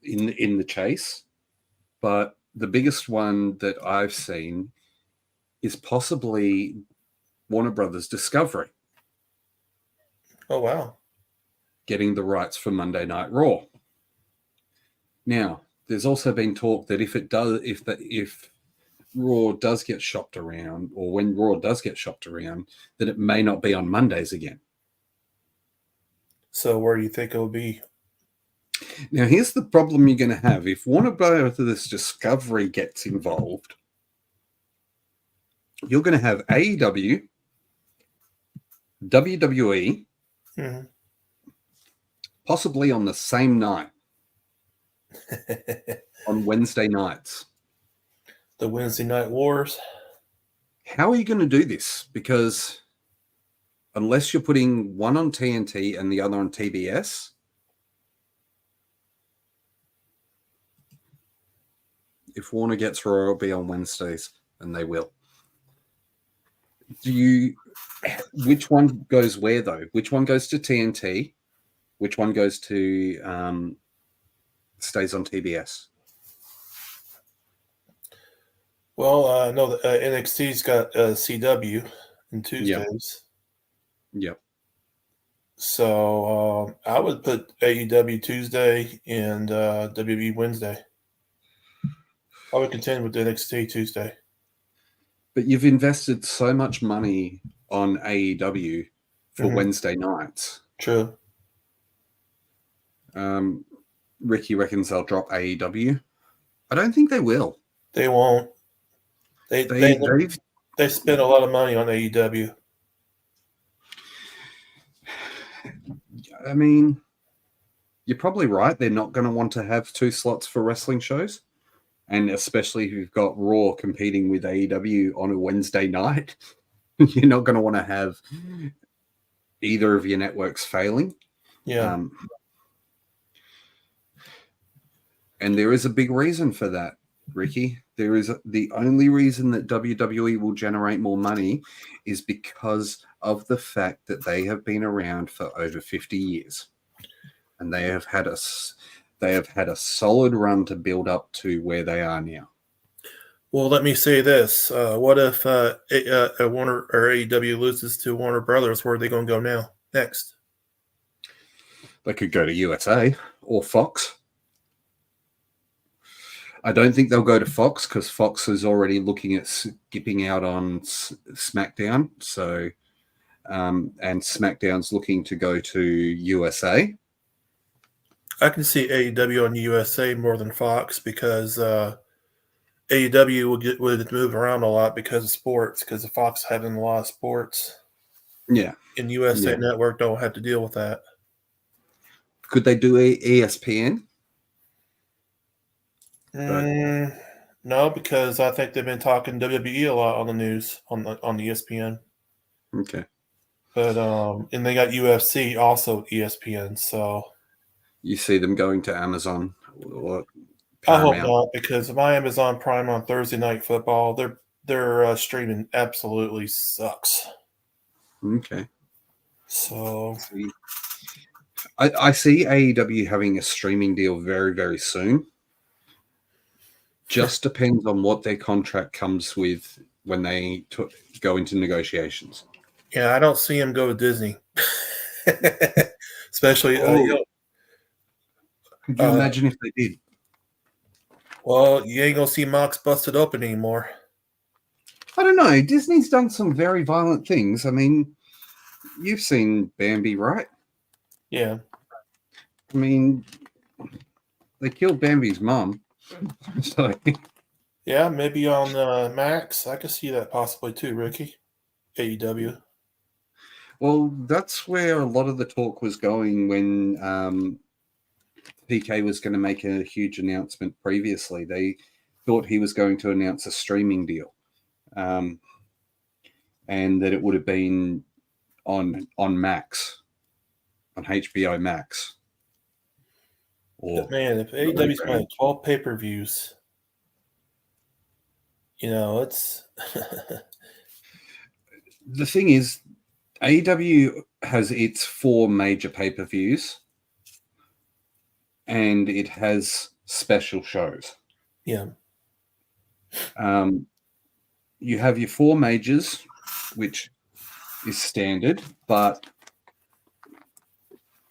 in the chase, but the biggest one that I've seen is possibly Warner Brothers Discovery. Oh, wow. Getting the rights for Monday Night Raw. Now, there's also been talk that if Raw does get shopped around, or when Raw does get shopped around, that it may not be on Mondays again. So where do you think it'll be? Now, here's the problem you're going to have. If Warner Brothers Discovery gets involved, you're going to have AEW, WWE, possibly on the same night, on Wednesday nights. The Wednesday Night Wars. How are you going to do this? Because unless you're putting one on TNT and the other on TBS, if Warner gets Raw, it'll be on Wednesdays, and they will. Which one goes where, though? Which one goes to TNT? Which one goes to stays on TBS? Well, I know that NXT's got CW in Tuesdays. Yep. So I would put AEW Tuesday and WWE Wednesday. I would contend with NXT Tuesday. But you've invested so much money on AEW for Wednesday nights. True. Ricky reckons they'll drop AEW. I don't think they will. They won't. They spent a lot of money on AEW. I mean, you're probably right. They're not going to want to have 2 slots for wrestling shows. And especially if you've got Raw competing with AEW on a Wednesday night, you're not going to want to have either of your networks failing. Yeah. And there is a big reason for that, Ricky. There is the only reason that WWE will generate more money is because of the fact that they have been around for over 50 years. And they have had a solid run to build up to where they are now. Well, let me say this: what if Warner or AEW loses to Warner Brothers? Where are they going to go now? Next, they could go to USA or Fox. I don't think they'll go to Fox because Fox is already looking at skipping out on SmackDown. So, and SmackDown's looking to go to USA. I can see AEW on USA more than Fox because AEW would move around a lot because of sports, because of Fox having a lot of sports. Yeah. And USA Network don't have to deal with that. Could they do ESPN? No, because I think they've been talking WWE a lot on the news on ESPN. Okay. But and they got UFC also ESPN, so you see them going to Amazon or I hope not, because my Amazon Prime on Thursday Night Football, their streaming absolutely sucks. Okay. So I see AEW having a streaming deal very, very soon. Just depends on what their contract comes with when they go into negotiations. Yeah, I don't see them go to Disney. Especially, could you imagine if they did? Well, you ain't going to see Mox busted open anymore. I don't know. Disney's done some very violent things. I mean, you've seen Bambi, right? Yeah. I mean, they killed Bambi's mom. So. Yeah, maybe on Max. I could see that possibly too, Ricky. AEW. Well, that's where a lot of the talk was going when PK was going to make a huge announcement previously. They thought he was going to announce a streaming deal, and that it would have been on Max, on HBO Max. But man, if AEW's playing 12 pay-per-views, it's the thing is, AEW has its 4 major pay-per-views, and it has special shows. Yeah. You have your 4 majors, which is standard, but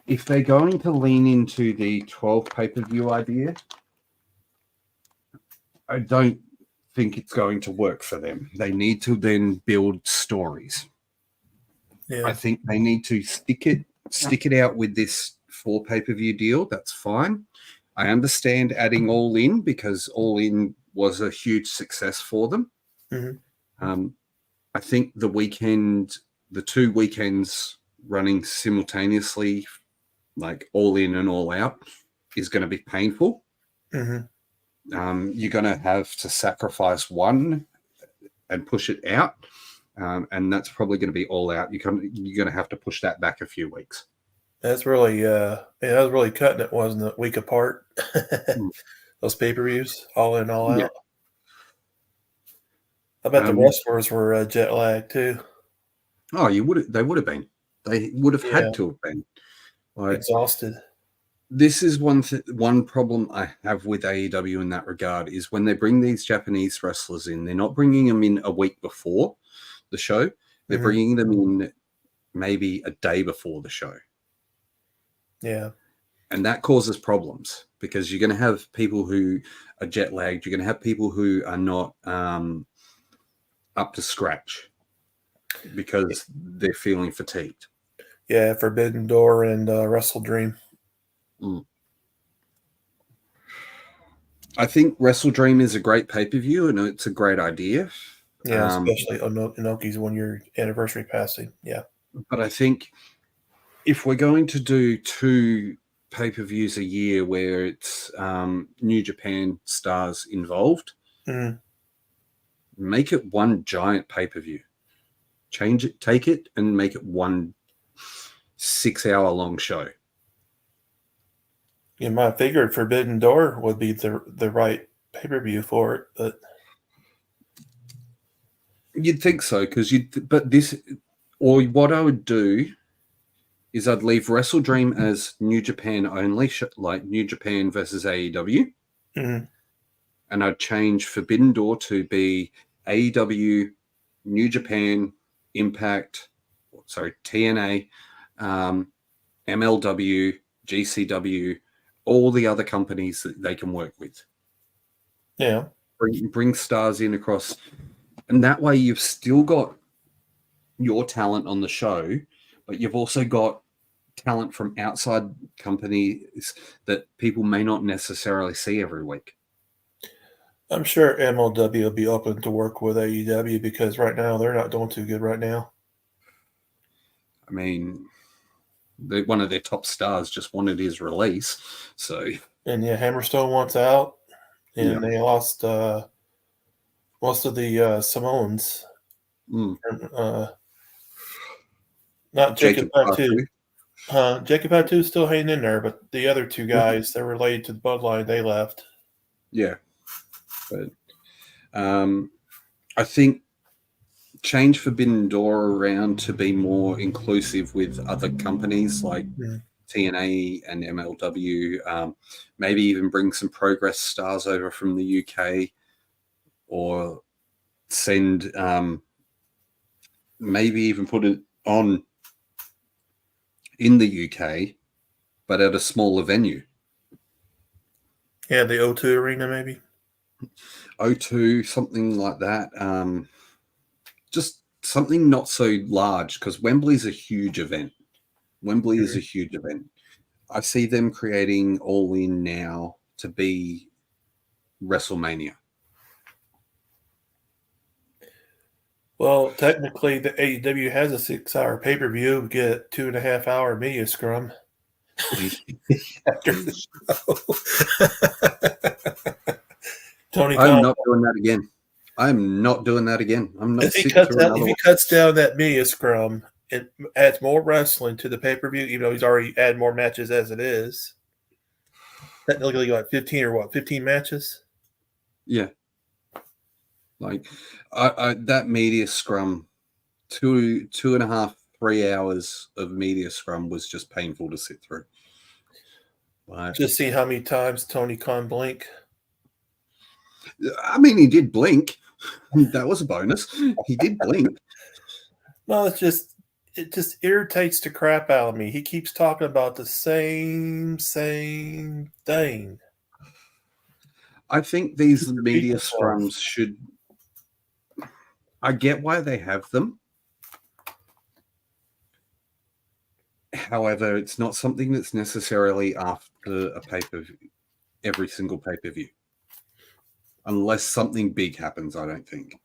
if they're going to lean into the 12 pay-per-view idea, I don't think it's going to work for them. They need to then build stories. Yeah. I think they need to stick it out with this 4 pay-per-view deal. That's fine. I understand adding All In because All In was a huge success for them. Mm-hmm. I think the 2 weekends running simultaneously, like All In and All Out, is going to be painful. Mm-hmm. You're going to have to sacrifice one and push it out. And that's probably going to be All Out. You're going to have to push that back a few weeks. That's really, that was really cutting it, wasn't it? Week apart. Those pay-per-views, All In, All Out. I bet the wrestlers were jet lagged too. Oh, they would have been. They would have had to have been. Exhausted. This is one problem I have with AEW in that regard is when they bring these Japanese wrestlers in, they're not bringing them in a week before the show. They're bringing them in maybe a day before the show. Yeah. And that causes problems because you're going to have people who are jet lagged. You're going to have people who are not up to scratch because they're feeling fatigued. Yeah, Forbidden Door and Wrestle Dream. I think Wrestle Dream is a great pay-per-view and it's a great idea. Yeah, especially Inoki's 1-year anniversary passing. Yeah. But I think if we're going to do 2 pay-per-views a year where it's New Japan stars involved, make it one giant pay-per-view. Change it, take it, and make it one 6-hour-long show. You might have figured Forbidden Door would be the right pay-per-view for it, but you'd think so or what I would do is I'd leave Wrestle Dream as New Japan only, like New Japan versus AEW, and I'd change Forbidden Door to be AEW, New Japan, Impact, TNA, MLW, GCW, all the other companies that they can work with. Yeah. Bring stars in across, and that way you've still got your talent on the show, but you've also got talent from outside companies that people may not necessarily see every week. I'm sure MLW will be open to work with AEW because right now they're not doing too good right now. I mean, one of their top stars just wanted his release, so. And yeah, Hammerstone wants out, and they lost most of the Samoans. Not Jacob Fatu. Jacob Fatu is still hanging in there, but the other 2 guys that were related to the bloodline, they left. Yeah, but I think change Forbidden Door around to be more inclusive with other companies like TNA and MLW. Maybe even bring some Progress stars over from the UK, or send maybe even put it on in the UK, but at a smaller venue. Yeah, the O2 Arena maybe. O2, something like that. Just something not so large, because Wembley's a huge event. Wembley is a huge event. I see them creating All In now to be WrestleMania. Well, technically, the AEW has a 6-hour pay-per-view. We get a 2.5-hour media scrum after the show. Tony I'm not doing that again. I'm not doing that again. I'm not. If he cuts down that media scrum, it adds more wrestling to the pay-per-view, even though he's already added more matches as it is. Technically, like 15 matches? Yeah. Like, that media scrum, 2.5, 3 hours of media scrum was just painful to sit through. Just see how many times Tony Khan blink. I mean, he did blink. That was a bonus. He did blink. No, it just irritates the crap out of me. He keeps talking about the same thing. I think these media scrums should. I get why they have them. However, it's not something that's necessarily after a pay-per-view, every single pay-per-view. Unless something big happens, I don't think.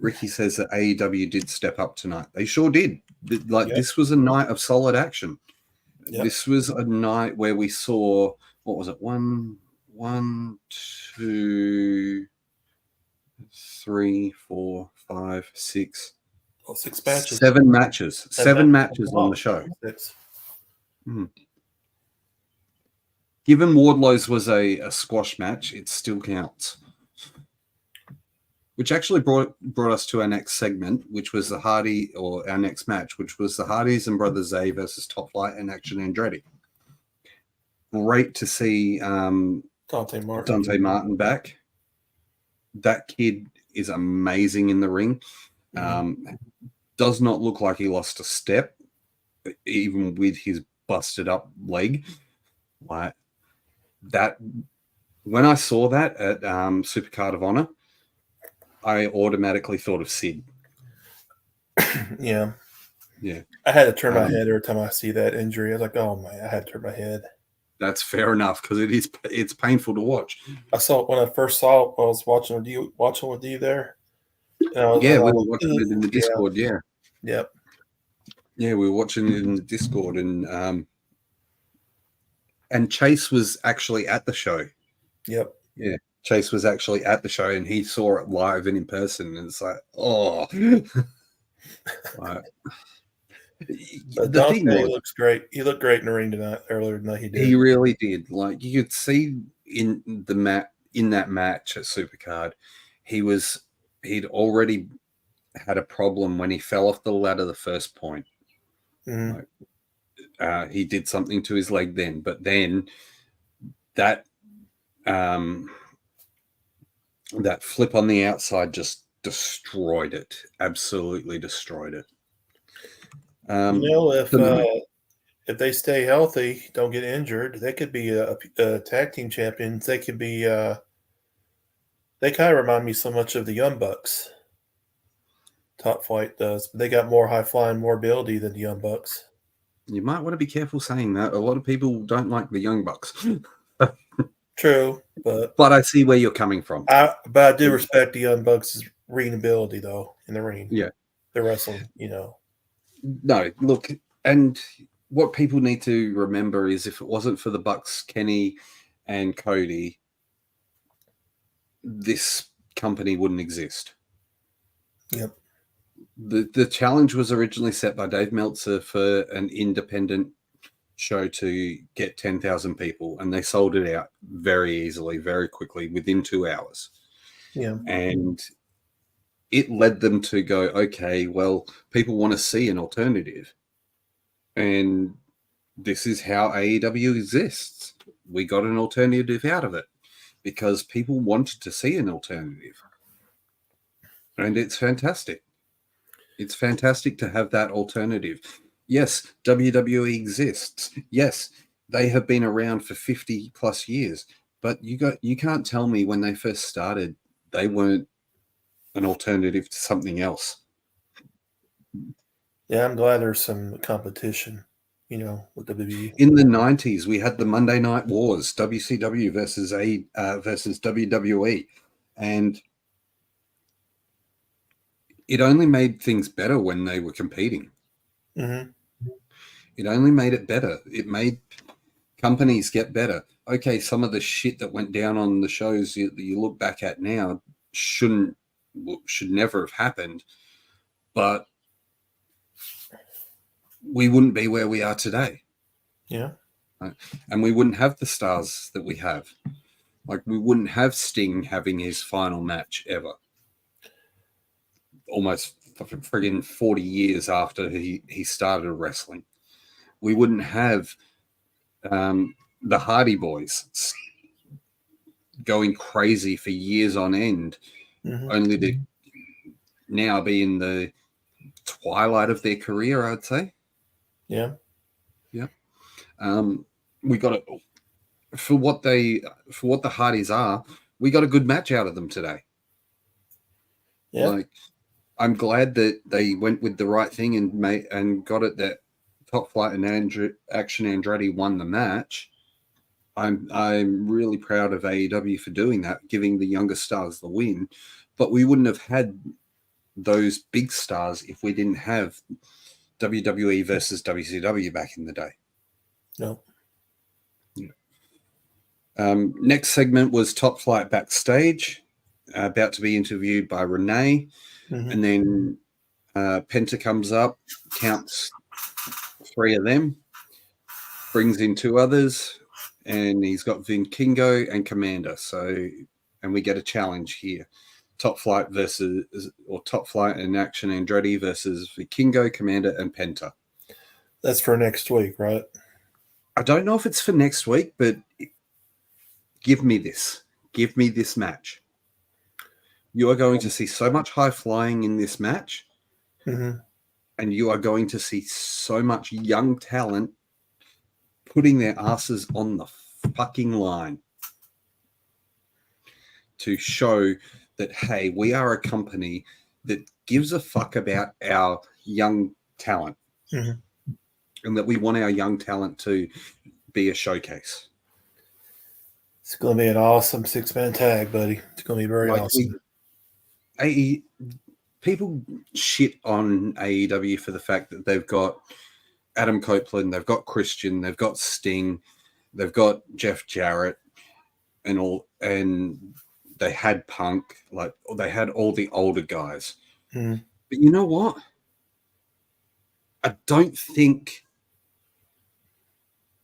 Ricky says that AEW did step up tonight. They sure did. This was a night of solid action. Yep. This was a night where we saw, what was it? 1, 2, 3, 4, 5, 6. 6 matches. 7 matches. 7 matches on the show. Given Wardlow's was a squash match, it still counts. Which actually brought us to our next segment, which was our next match, which was the Hardys and Brother Zay versus Top Flight and Action Andretti. Great to see Dante Martin back. That kid is amazing in the ring. Does not look like he lost a step. even with his busted up leg. Like that, when I saw that at Supercard of Honor, I automatically thought of Sid. Yeah. Yeah. I had to turn my head every time I see that injury. I was like, oh man, I had to turn my head. That's fair enough, because it's painful to watch. I saw it when I first saw it. I was watching with you there. We were watching it in the Discord. Yeah. Yep. Yeah, we were watching it in the Discord, and Chase was actually at the show. Yep. Yeah, Chase was actually at the show, and he saw it live and in person, and it's like, oh. Like, the thing looks great. He looked great in the ring earlier tonight. He did. He really did. Like, you could see in that match at Supercard, he'd already had a problem when he fell off the ladder the first point. Mm-hmm. Like, he did something to his leg then, but then that that flip on the outside just destroyed it. Absolutely destroyed it. If they stay healthy, don't get injured, they could be a tag team champions. They could be. They kind of remind me so much of the Young Bucks. Top Flight does, but they got more high flying, more ability than the Young Bucks. You might want to be careful saying that. A lot of people don't like the Young Bucks. True, but I see where you're coming from. But I do respect the Young Bucks' ring ability, though, in the ring. Yeah, they're wrestling. No, look, and what people need to remember is, if it wasn't for the Bucks, Kenny and Cody, this company wouldn't exist. Yep. The challenge was originally set by Dave Meltzer for an independent show to get 10,000 people, and they sold it out very easily, very quickly, within 2 hours. Yeah. And it led them to go, okay, well, people want to see an alternative. And this is how AEW exists. We got an alternative out of it because people wanted to see an alternative. And it's fantastic. It's fantastic to have that alternative. Yes, WWE exists. Yes, they have been around for 50 plus years. But you can't tell me when they first started they weren't an alternative to something else. Yeah, I'm glad there's some competition, with WWE. In the 90s, we had the Monday Night Wars, WCW versus WWE, and it only made things better when they were competing. Mm-hmm. It only made it better. It made companies get better. Okay, some of the shit that went down on the shows that you look back at now should never have happened, but we wouldn't be where we are today. Yeah. Right? And we wouldn't have the stars that we have. Like, we wouldn't have Sting having his final match ever. Almost friggin' 40 years after he started wrestling. We wouldn't have the Hardy Boys going crazy for years on end, only to now be in the twilight of their career, I'd say. Yeah. Yeah. We got it for what the Hardys are. We got a good match out of them today. Yeah. Like, I'm glad that they went with the right thing and got it that Top Flight and Action Andretti won the match. I'm really proud of AEW for doing that, giving the younger stars the win. But we wouldn't have had those big stars if we didn't have WWE versus WCW back in the day. No. Yeah. Next segment was Top Flight backstage, about to be interviewed by Renee. Mm-hmm. And then Penta comes up, counts 3 of them, brings in 2 others, and he's got Vikingo and Commander. And we get a challenge here. Top Flight and Action Andretti versus Vikingo, Commander, and Penta. That's for next week, right? I don't know if it's for next week, but give me this. Give me this match. You are going to see so much high flying in this match. Mm-hmm. And you are going to see so much young talent putting their asses on the fucking line to show that, hey, we are a company that gives a fuck about our young talent, and that we want our young talent to be a showcase. It's going to be an awesome 6-man tag, buddy. It's going to be very awesome. People shit on AEW for the fact that they've got Adam Copeland, they've got Christian, they've got Sting, they've got Jeff Jarrett, and they had Punk, like they had all the older guys. But you know what? I don't think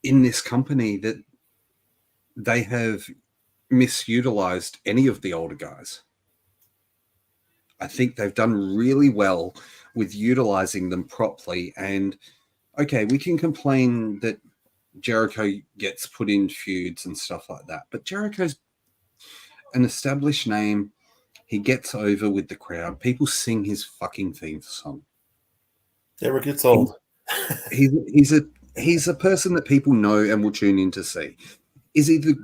in this company that they have misutilized any of the older guys. I think they've done really well with utilizing them properly. And okay, we can complain that Jericho gets put in feuds and stuff like that, but Jericho's an established name. He gets over with the crowd. People sing his fucking theme song. Never gets old. He's a person that people know and will tune in to see. Is he the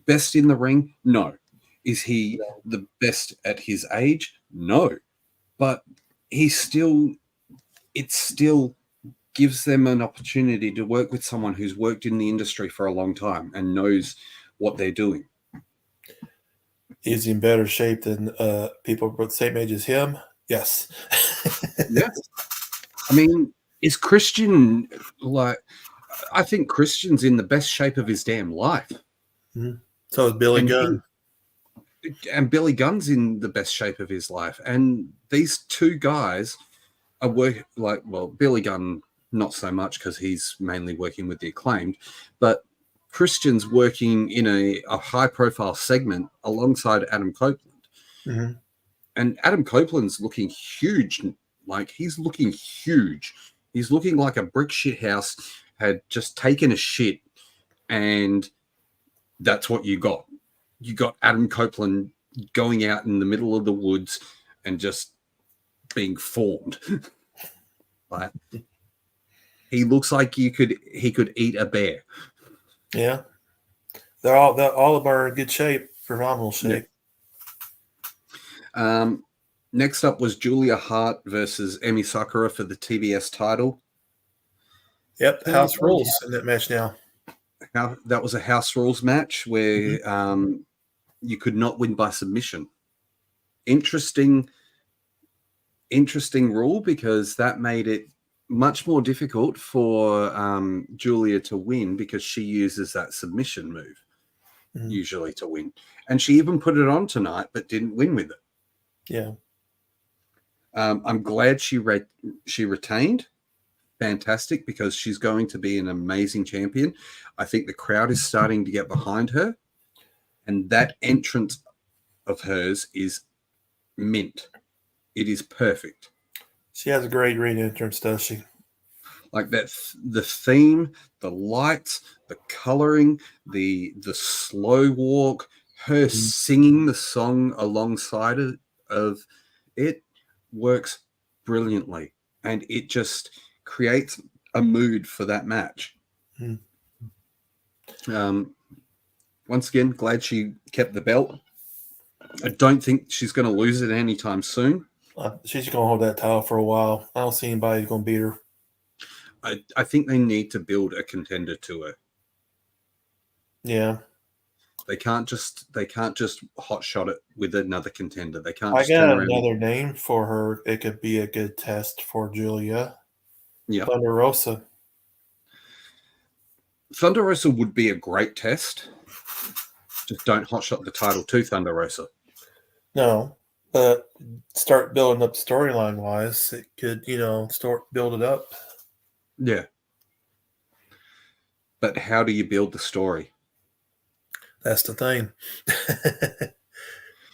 best in the ring? No. Is he the best at his age? No. But it still gives them an opportunity to work with someone who's worked in the industry for a long time and knows what they're doing. Is he in better shape than people the same age as him? Yes. Yes. I mean, is Christian like? I think Christian's in the best shape of his damn life. So is Billy Gunn. And Billy Gunn's in the best shape of his life. And these two guys are Billy Gunn, not so much because he's mainly working with the Acclaimed, but Christian's working in a high-profile segment alongside Adam Copeland. And Adam Copeland's looking huge. Like, he's looking huge. He's looking like a brick shit house had just taken a shit, and that's what you got. You got Adam Copeland going out in the middle of the woods and just being formed. Like, he looks like he could eat a bear. Yeah. All of them are in good shape, phenomenal shape. Yeah. Next up was Julia Hart versus Emi Sakura for the TBS title. Yep, the house rules in that match now. That was a house rules match where you could not win by submission. Interesting rule, because that made it much more difficult for Julia to win, because she uses that submission move usually to win. And she even put it on tonight, but didn't win with it. Yeah. I'm glad she retained. Fantastic, because she's going to be an amazing champion. I think the crowd is starting to get behind her, and that entrance of hers is mint. It is perfect. She has a great ring entrance, does she? Like that, the theme, the lights, the coloring, the slow walk, her singing the song alongside of it works brilliantly, and it just creates a mood for that match. Once again, glad she kept the belt. I don't think she's going to lose it anytime soon. She's going to hold that title for a while. I don't see anybody who's going to beat her. I think they need to build a contender to her. Yeah. They can't just hot shot it with another contender. They can't. I got another name for her. It could be a good test for Julia. Yeah. Thunder Rosa. Thunder Rosa would be a great test. Just don't hot shot the title to Thunder Rosa. No, but start building up storyline wise. It could, build it up. Yeah. But how do you build the story? That's the thing.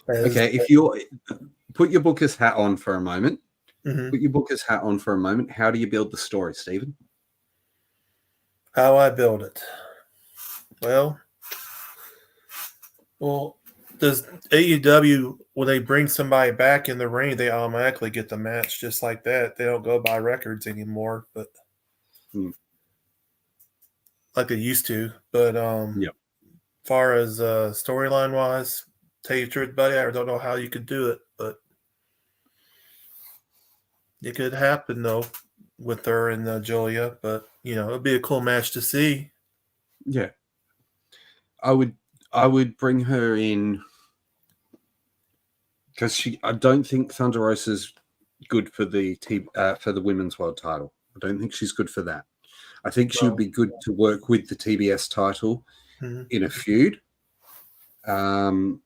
Okay, if you put your Booker's hat on for a moment, Mm-hmm. Put your Booker's hat on for a moment. How do you build the story, Stephen? How I build it? Well, does AEW, when they bring somebody back in the ring, they automatically get the match just like that? They don't go by records anymore, but like they used to. But far as storyline wise, tell you the truth, buddy, I don't know how you could do it, but it could happen though with her and Julia. But it'd be a cool match to see. Yeah, I would bring her in because I don't think Thunder Rosa's good for the women's world title. I don't think she's good for that. I think she would be good to work with the TBS title in a feud. Bring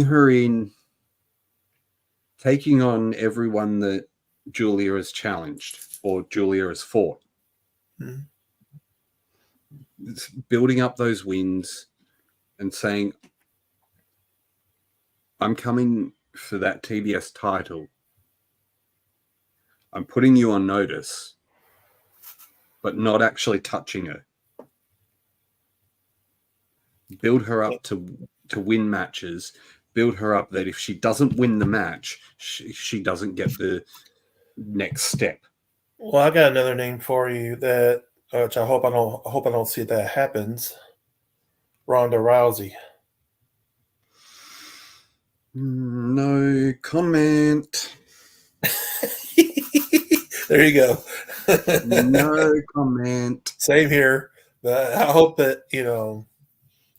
her in, taking on everyone that Julia has challenged or Julia has fought. Building up those wins and saying, I'm coming for that TBS title. I'm putting you on notice, but not actually touching her. Build her up to win matches. Build her up that if she doesn't win the match, she doesn't get the next step. Well, I got another name for you that, which I hope I don't see that happens. Ronda Rousey. No comment. There you go. No comment. Same here. But I hope that it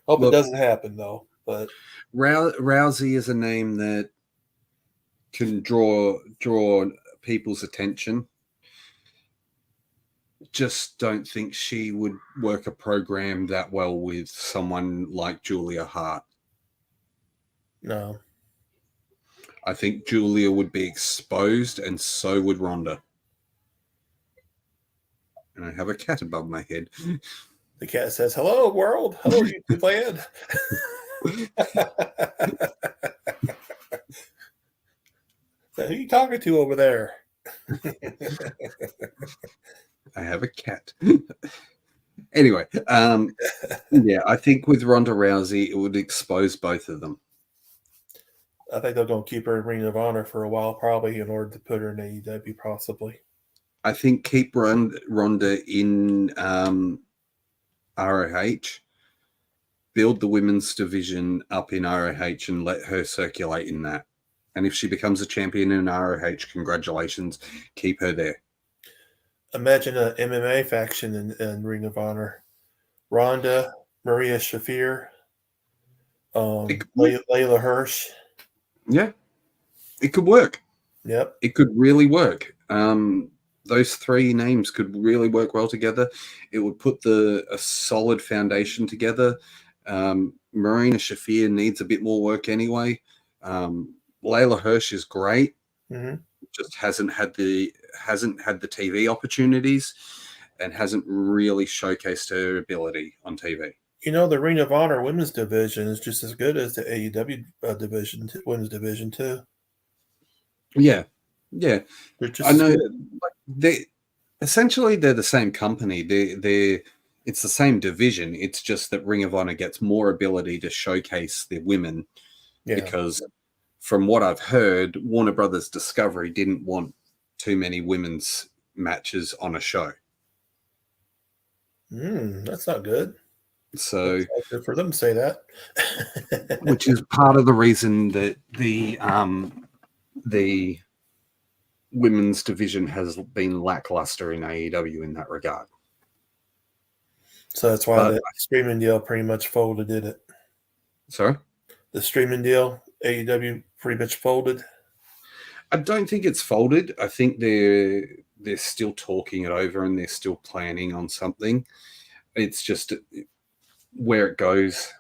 doesn't happen though. But Rousey is a name that can draw people's attention. Just don't think she would work a program that well with someone like Julia Hart. No. I think Julia would be exposed, and so would Ronda. And I have a cat above my head. The cat says, "Hello, world. Hello, YouTube land." So who are you talking to over there? I have a cat. Anyway, yeah, I think with Ronda Rousey, it would expose both of them. I think they're going to keep her in Ring of Honor for a while, probably, in order to put her in AEW, possibly. I think keep Ronda in ROH, build the women's division up in ROH and let her circulate in that. And if she becomes a champion in ROH, congratulations, keep her there. Imagine an MMA faction in Ring of Honor. Ronda, Maria Shafir, Layla Hirsch. Yeah, it could work. Yep. It could really work. Those three names could really work well together. It would put a solid foundation together. Marina Shafir needs a bit more work anyway. Layla Hirsch is great. Just hasn't had the TV opportunities and hasn't really showcased her ability on TV. The Ring of Honor women's division is just as good as the AEW women's division too. Yeah. I know they're the same company. It's the same division. It's just that Ring of Honor gets more ability to showcase the women because from what I've heard, Warner Brothers Discovery didn't want too many women's matches on a show. That's not good. So good for them to say that. Which is part of the reason that the women's division has been lackluster in AEW in that regard. So that's why the streaming deal pretty much folded, did it? Sorry? The streaming deal, AEW pretty much folded? I don't think it's folded. I think they're still talking it over and they're still planning on something. It's just where it goes,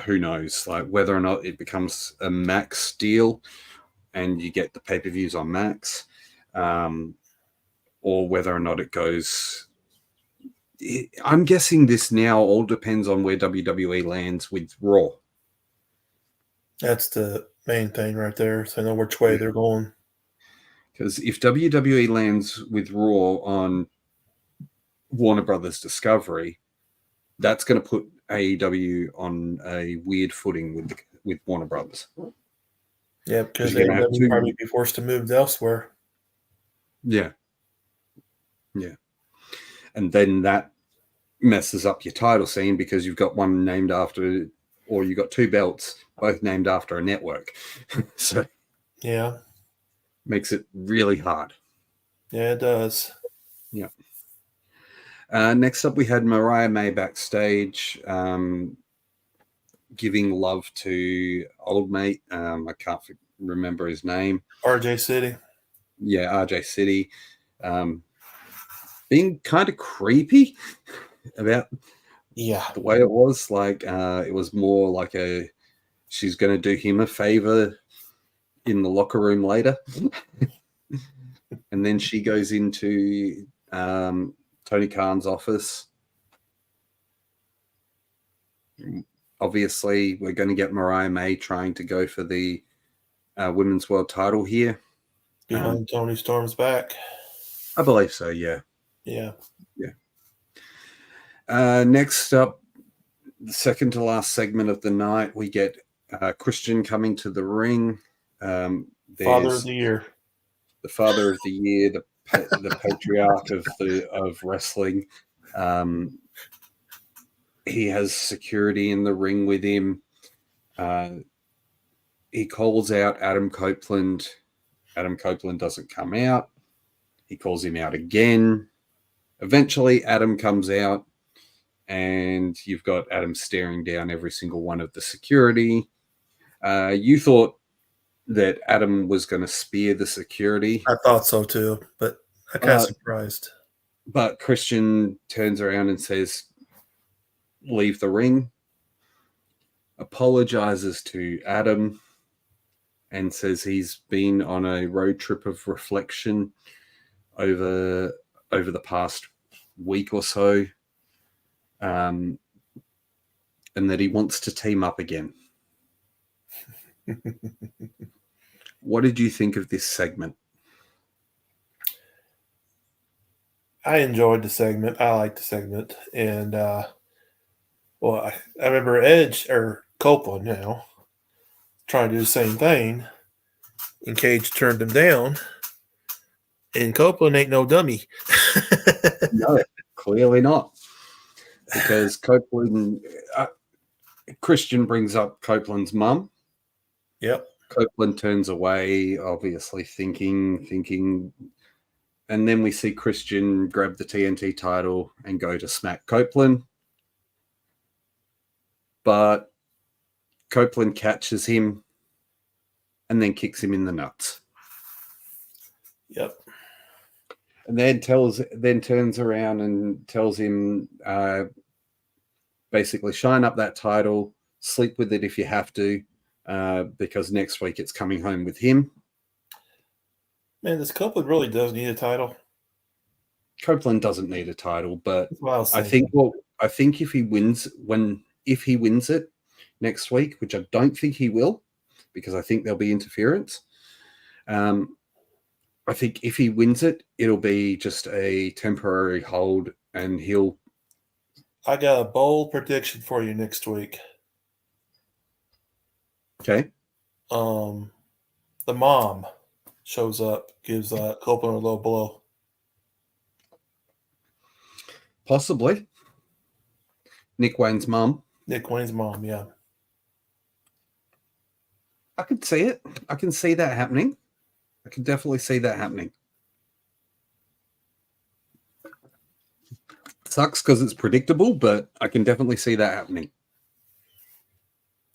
who knows? Like whether or not it becomes a Max deal and you get the pay-per-views on Max, or whether or not it goes. I'm guessing this now all depends on where WWE lands with Raw. That's the main thing right there. So I know which way they're going. Because if WWE lands with Raw on Warner Brothers Discovery, that's going to put AEW on a weird footing with Warner Brothers. Yeah, because AEW probably be forced to move elsewhere. Yeah. Yeah. And then that messes up your title scene because you've got one named after, or you've got two belts, both named after a network. So yeah, makes it really hard. Yeah, it does. Yeah. Next up, we had Mariah May backstage giving love to old mate. I can't remember his name. RJ City. Yeah, RJ City. Being kind of creepy about the way it was. Like it was more like she's going to do him a favor in the locker room later. And then she goes into Tony Khan's office. Obviously, we're going to get Mariah May trying to go for the women's world title here. Behind Tony Storm's back. I believe so, yeah. Yeah. Next up, the second to last segment of the night, we get Christian coming to the ring. Father of the Year. The Father of the Year, the patriarch of wrestling. He has security in the ring with him. He calls out Adam Copeland. Adam Copeland doesn't come out. He calls him out again. Eventually, Adam comes out, and you've got Adam staring down every single one of the security. You thought that Adam was going to spear the security. I thought so too, but I kind of surprised. But Christian turns around and says, leave the ring, apologizes to Adam, and says he's been on a road trip of reflection over the past week or so, and that he wants to team up again. What did you think of this segment? I enjoyed the segment. I liked the segment. And, I remember Edge, or Copeland now, trying to do the same thing. And Cage turned him down. And Copeland ain't no dummy. No, clearly not. Because Copeland, Christian brings up Copeland's mum. Yep. Copeland turns away, obviously thinking, and then we see Christian grab the TNT title and go to smack Copeland. But Copeland catches him and then kicks him in the nuts. Yep. And then turns around and tells him basically shine up that title, sleep with it if you have to, because next week it's coming home with him. Man, this Copeland really does need a title. Copeland doesn't need a title, but I think if he wins it next week, which I don't think he will, because I think there'll be interference. I think if he wins it, it'll be just a temporary hold, and he'll. I got a bold prediction for you next week. Okay. The mom shows up, gives Copeland a low blow. Possibly. Nick Wayne's mom. Nick Wayne's mom, yeah. I could see it. I can see that happening. I can definitely see that happening. Sucks because it's predictable, but I can definitely see that happening.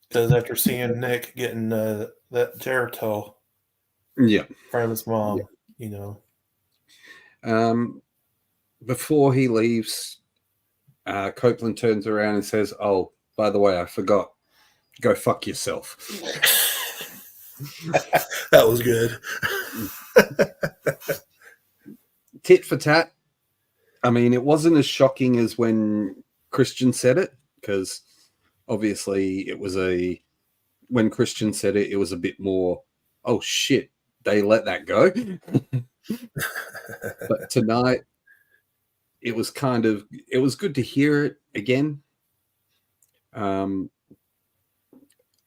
Because after seeing Nick getting that Jericho from his mom, before he leaves, Copeland turns around and says, "Oh, by the way, I forgot. Go fuck yourself." That was good. Tit for tat. I mean, it wasn't as shocking as when Christian said it, because obviously when Christian said it, it was a bit more, oh shit, they let that go. But tonight, it was good to hear it again.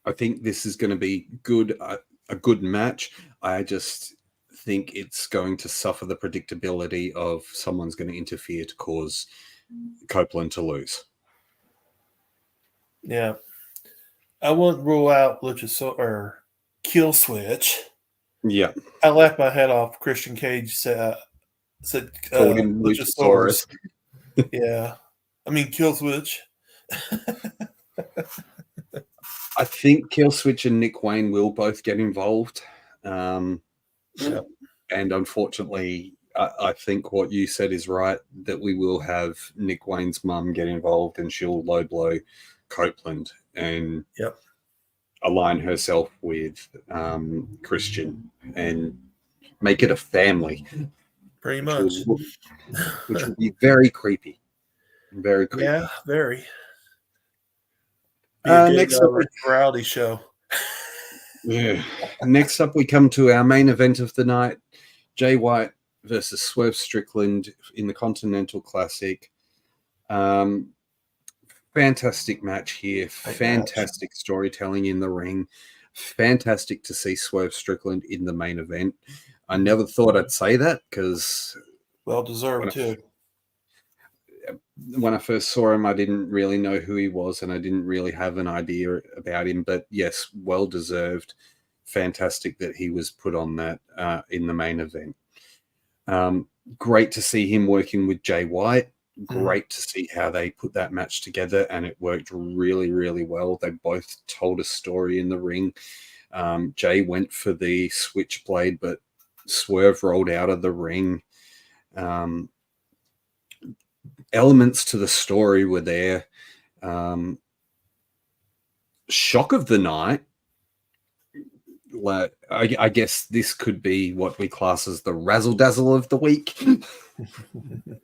I think this is going to be good, a good match. I just think it's going to suffer the predictability of someone's going to interfere to cause Copeland to lose. Yeah. I wouldn't rule out Luchasaurus or Kill Switch. Yeah. I laughed my head off. Christian Cage said Called him Luchasaurus. Luchasaurus. Yeah. I mean, Kill Switch. I think Killswitch and Nick Wayne will both get involved. Yep. And unfortunately, I think what you said is right, that we will have Nick Wayne's mum get involved and she'll low blow Copeland and Yep. align herself with Christian and make it a family. Pretty much. Which will be very creepy. Very creepy. Yeah, very. Be a good next up, reality show. Yeah. Next up, we come to our main event of the night: Jay White versus Swerve Strickland in the Continental Classic. Fantastic match here. Fantastic storytelling in the ring. Fantastic to see Swerve Strickland in the main event. I never thought I'd say that because well deserved too. When I first saw him, I didn't really know who he was, and I didn't really have an idea about him. But yes, well deserved. Fantastic that he was put on that in the main event. Great to see him working with Jay White. Great to see how they put that match together, and it worked really, really well. They both told a story in the ring. Jay went for the switchblade, but Swerve rolled out of the ring. Elements to the story were there. Shock of the night. Like, I guess this could be what we class as the razzle dazzle of the week,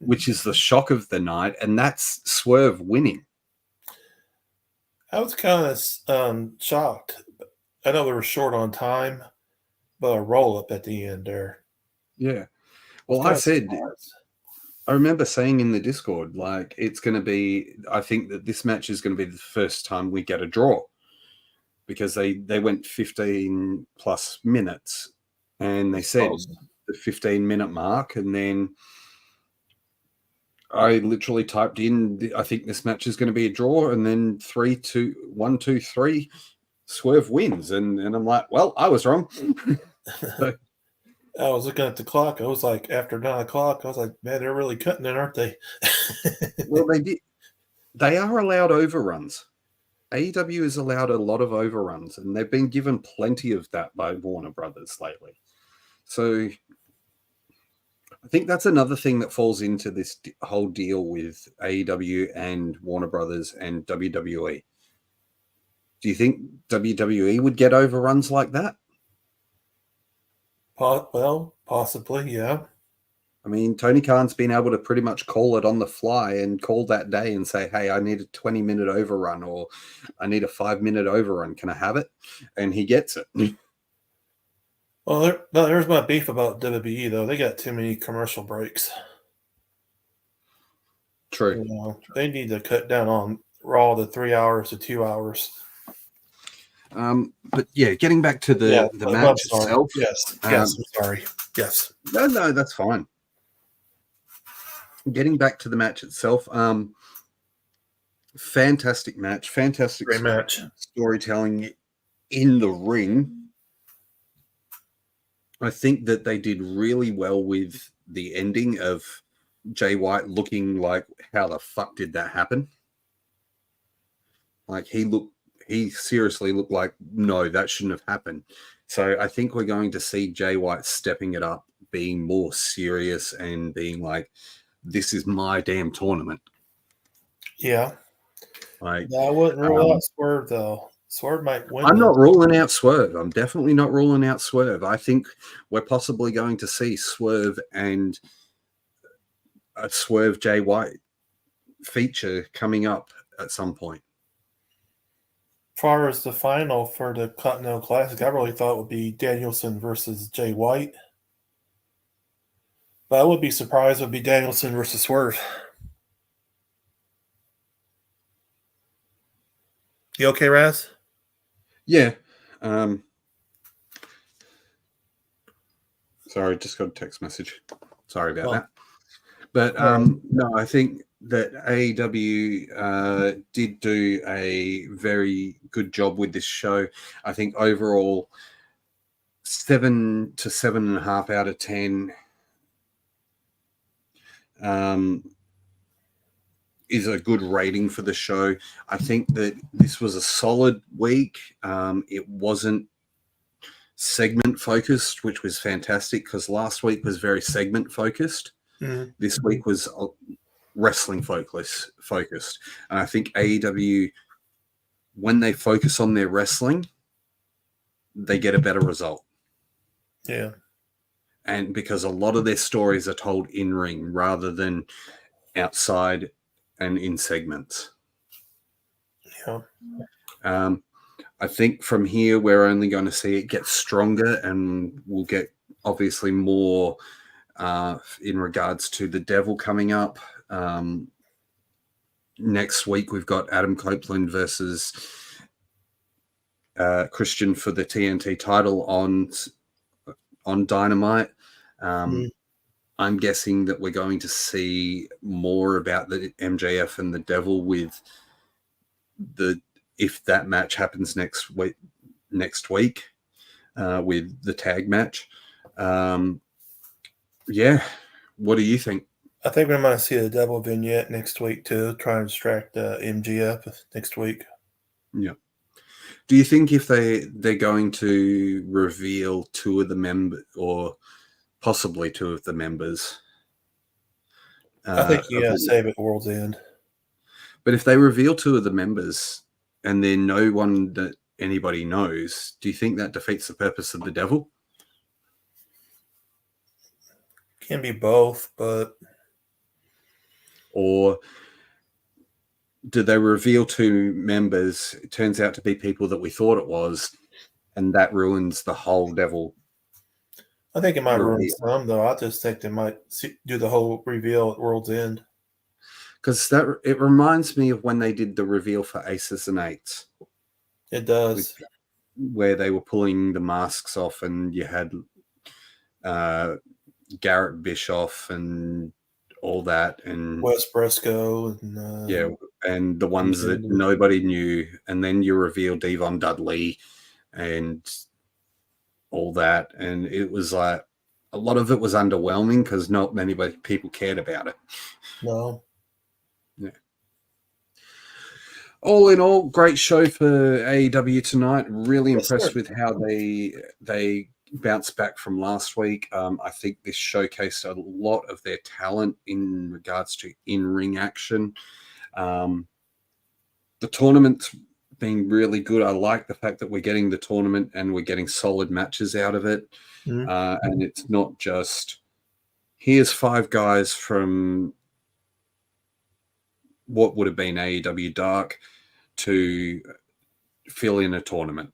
which is the shock of the night, and that's Swerve winning. I was kind of shocked. I know they were short on time, but a roll up at the end there. Yeah. Well, I remember saying in the Discord, like, it's going to be, I think that this match is going to be the first time we get a draw, because they went 15 plus minutes, and they said the 15-minute mark, and then I literally typed in, I think this match is going to be a draw, and then 1, 2, 3, Swerve wins, and I'm like, well, I was wrong. So, I was looking at the clock. I was like, after 9 o'clock, I was like, man, they're really cutting it, aren't they? Well, they did. They are allowed overruns. AEW is allowed a lot of overruns, and they've been given plenty of that by Warner Brothers lately. So I think that's another thing that falls into this whole deal with AEW and Warner Brothers and WWE. Do you think WWE would get overruns like that? Well, possibly, yeah. I mean, Tony Khan's been able to pretty much call it on the fly and call that day and say, hey, I need a 20-minute overrun, or I need a 5-minute overrun. Can I have it? And he gets it. Well, there's my beef about WWE, though. They got too many commercial breaks. True. You know, they need to cut down on Raw to 3 hours to 2 hours. But yeah, getting back to the match itself. Yes, I'm sorry. Yes. No, that's fine. Getting back to the match itself, fantastic match, fantastic storytelling in the ring. I think that they did really well with the ending of Jay White looking like, how the fuck did that happen? Like, he seriously looked like, no, that shouldn't have happened. So I think we're going to see Jay White stepping it up, being more serious and being like, this is my damn tournament. Yeah. Like, I wouldn't rule out Swerve, though. Swerve might win. I'm not ruling out Swerve. I'm definitely not ruling out Swerve. I think we're possibly going to see Swerve and a Swerve Jay White feature coming up at some point. As far as the final for the Continental Classic, I really thought it would be Danielson versus Jay White. But I would be surprised if it would be Danielson versus Swerve. You okay, Raz? Yeah. Sorry, just got a text message. Sorry about that. But no, I think that AEW did do a very good job with this show. I think overall 7 to 7.5 out of 10 is a good rating for the show. I think that this was a solid week. It wasn't segment focused, which was fantastic because last week was very segment focused. Mm-hmm. This week was wrestling focused. And I think AEW, when they focus on their wrestling, they get a better result. Yeah. And because a lot of their stories are told in ring rather than outside and in segments. Yeah. I think from here, we're only going to see it get stronger, and we'll get obviously more in regards to the Devil coming up. Next week, we've got Adam Copeland versus Christian for the TNT title on Dynamite. I'm guessing that we're going to see more about the MJF and the Devil with if that match happens next week with the tag match. Yeah, what do you think? I think we might see the Devil vignette next week too, trying to distract MGF next week. Yeah. Do you think if they're going to reveal two of the members, or possibly two of the members? I think you gotta save it World's End. But if they reveal two of the members and they're no one that anybody knows, do you think that defeats the purpose of the Devil? Can be both, but or do they reveal two members? It turns out to be people that we thought it was, and that ruins the whole Devil. I think it might ruin some, though. I just think they might do the whole reveal at World's End. Because it reminds me of when they did the reveal for Aces and Eights. It does. Where they were pulling the masks off, and you had Garrett Bischoff and all that, and Wes Briscoe, and and the ones that nobody knew, and then you reveal Devon Dudley and all that, and it was like a lot of it was underwhelming because not many people cared about it. No. Yeah. All in all, great show for AEW tonight. Really impressed with how they bounced back from last week. I think this showcased a lot of their talent in regards to in-ring action. The tournament's been really good. I like the fact that we're getting the tournament and we're getting solid matches out of it. And it's not just, here's 5 guys from what would have been AEW Dark to fill in a tournament.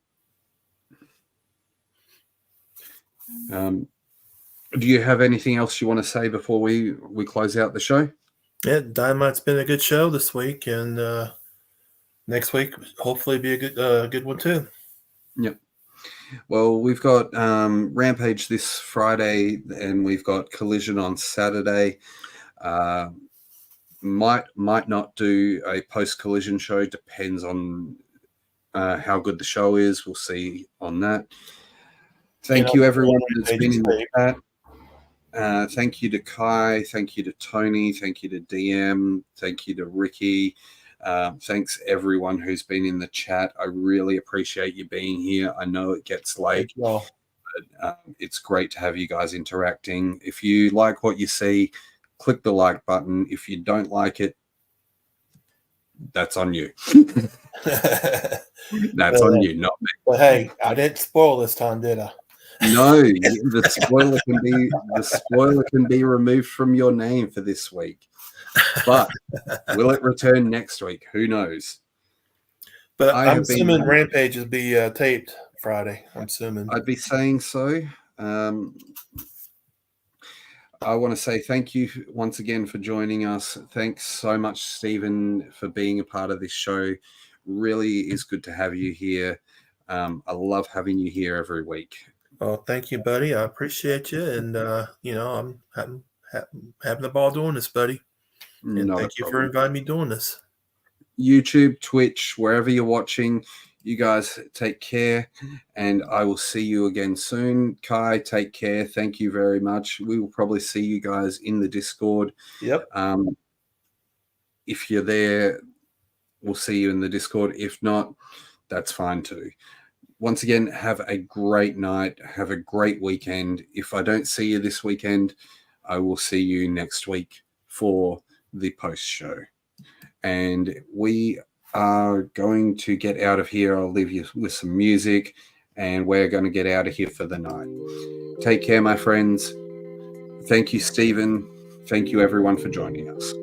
Do you have anything else you want to say before we close out the show? Yeah, Dynamite's been a good show this week, and next week hopefully be a good one too. Yep. Well, we've got Rampage this Friday, and we've got Collision on Saturday. Might not do a post-Collision show. Depends on how good the show is. We'll see on that. Thank you, everyone that's been in the chat. Thank you to Kai. Thank you to Tony. Thank you to DM. Thank you to Ricky. Thanks, everyone who's been in the chat. I really appreciate you being here. I know it gets late, but it's great to have you guys interacting. If you like what you see, click the like button. If you don't like it, that's on you. That's on you, not me. But hey, I didn't spoil this time, did I? No, the spoiler can be removed from your name for this week. But will it return next week? Who knows? But I'm assuming Rampage will be taped Friday. I'm assuming. I'd be saying so. I want to say thank you once again for joining us. Thanks so much, Stephen, for being a part of this show. Really is good to have you here. I love having you here every week. Oh, thank you, buddy. I appreciate you, and I'm having the ball doing this, buddy. And Not a thank you for problem. inviting me doing this. YouTube, Twitch, wherever you're watching, you guys take care, and I will see you again soon. Kai, take care. Thank you very much. We will probably see you guys in the Discord. Yep. If you're there, we'll see you in the Discord. If not, that's fine too. Once again, have a great night. Have a great weekend. If I don't see you this weekend, I will see you next week for the post show. And we are going to get out of here. I'll leave you with some music, and we're going to get out of here for the night. Take care, my friends. Thank you, Stephen. Thank you, everyone, for joining us.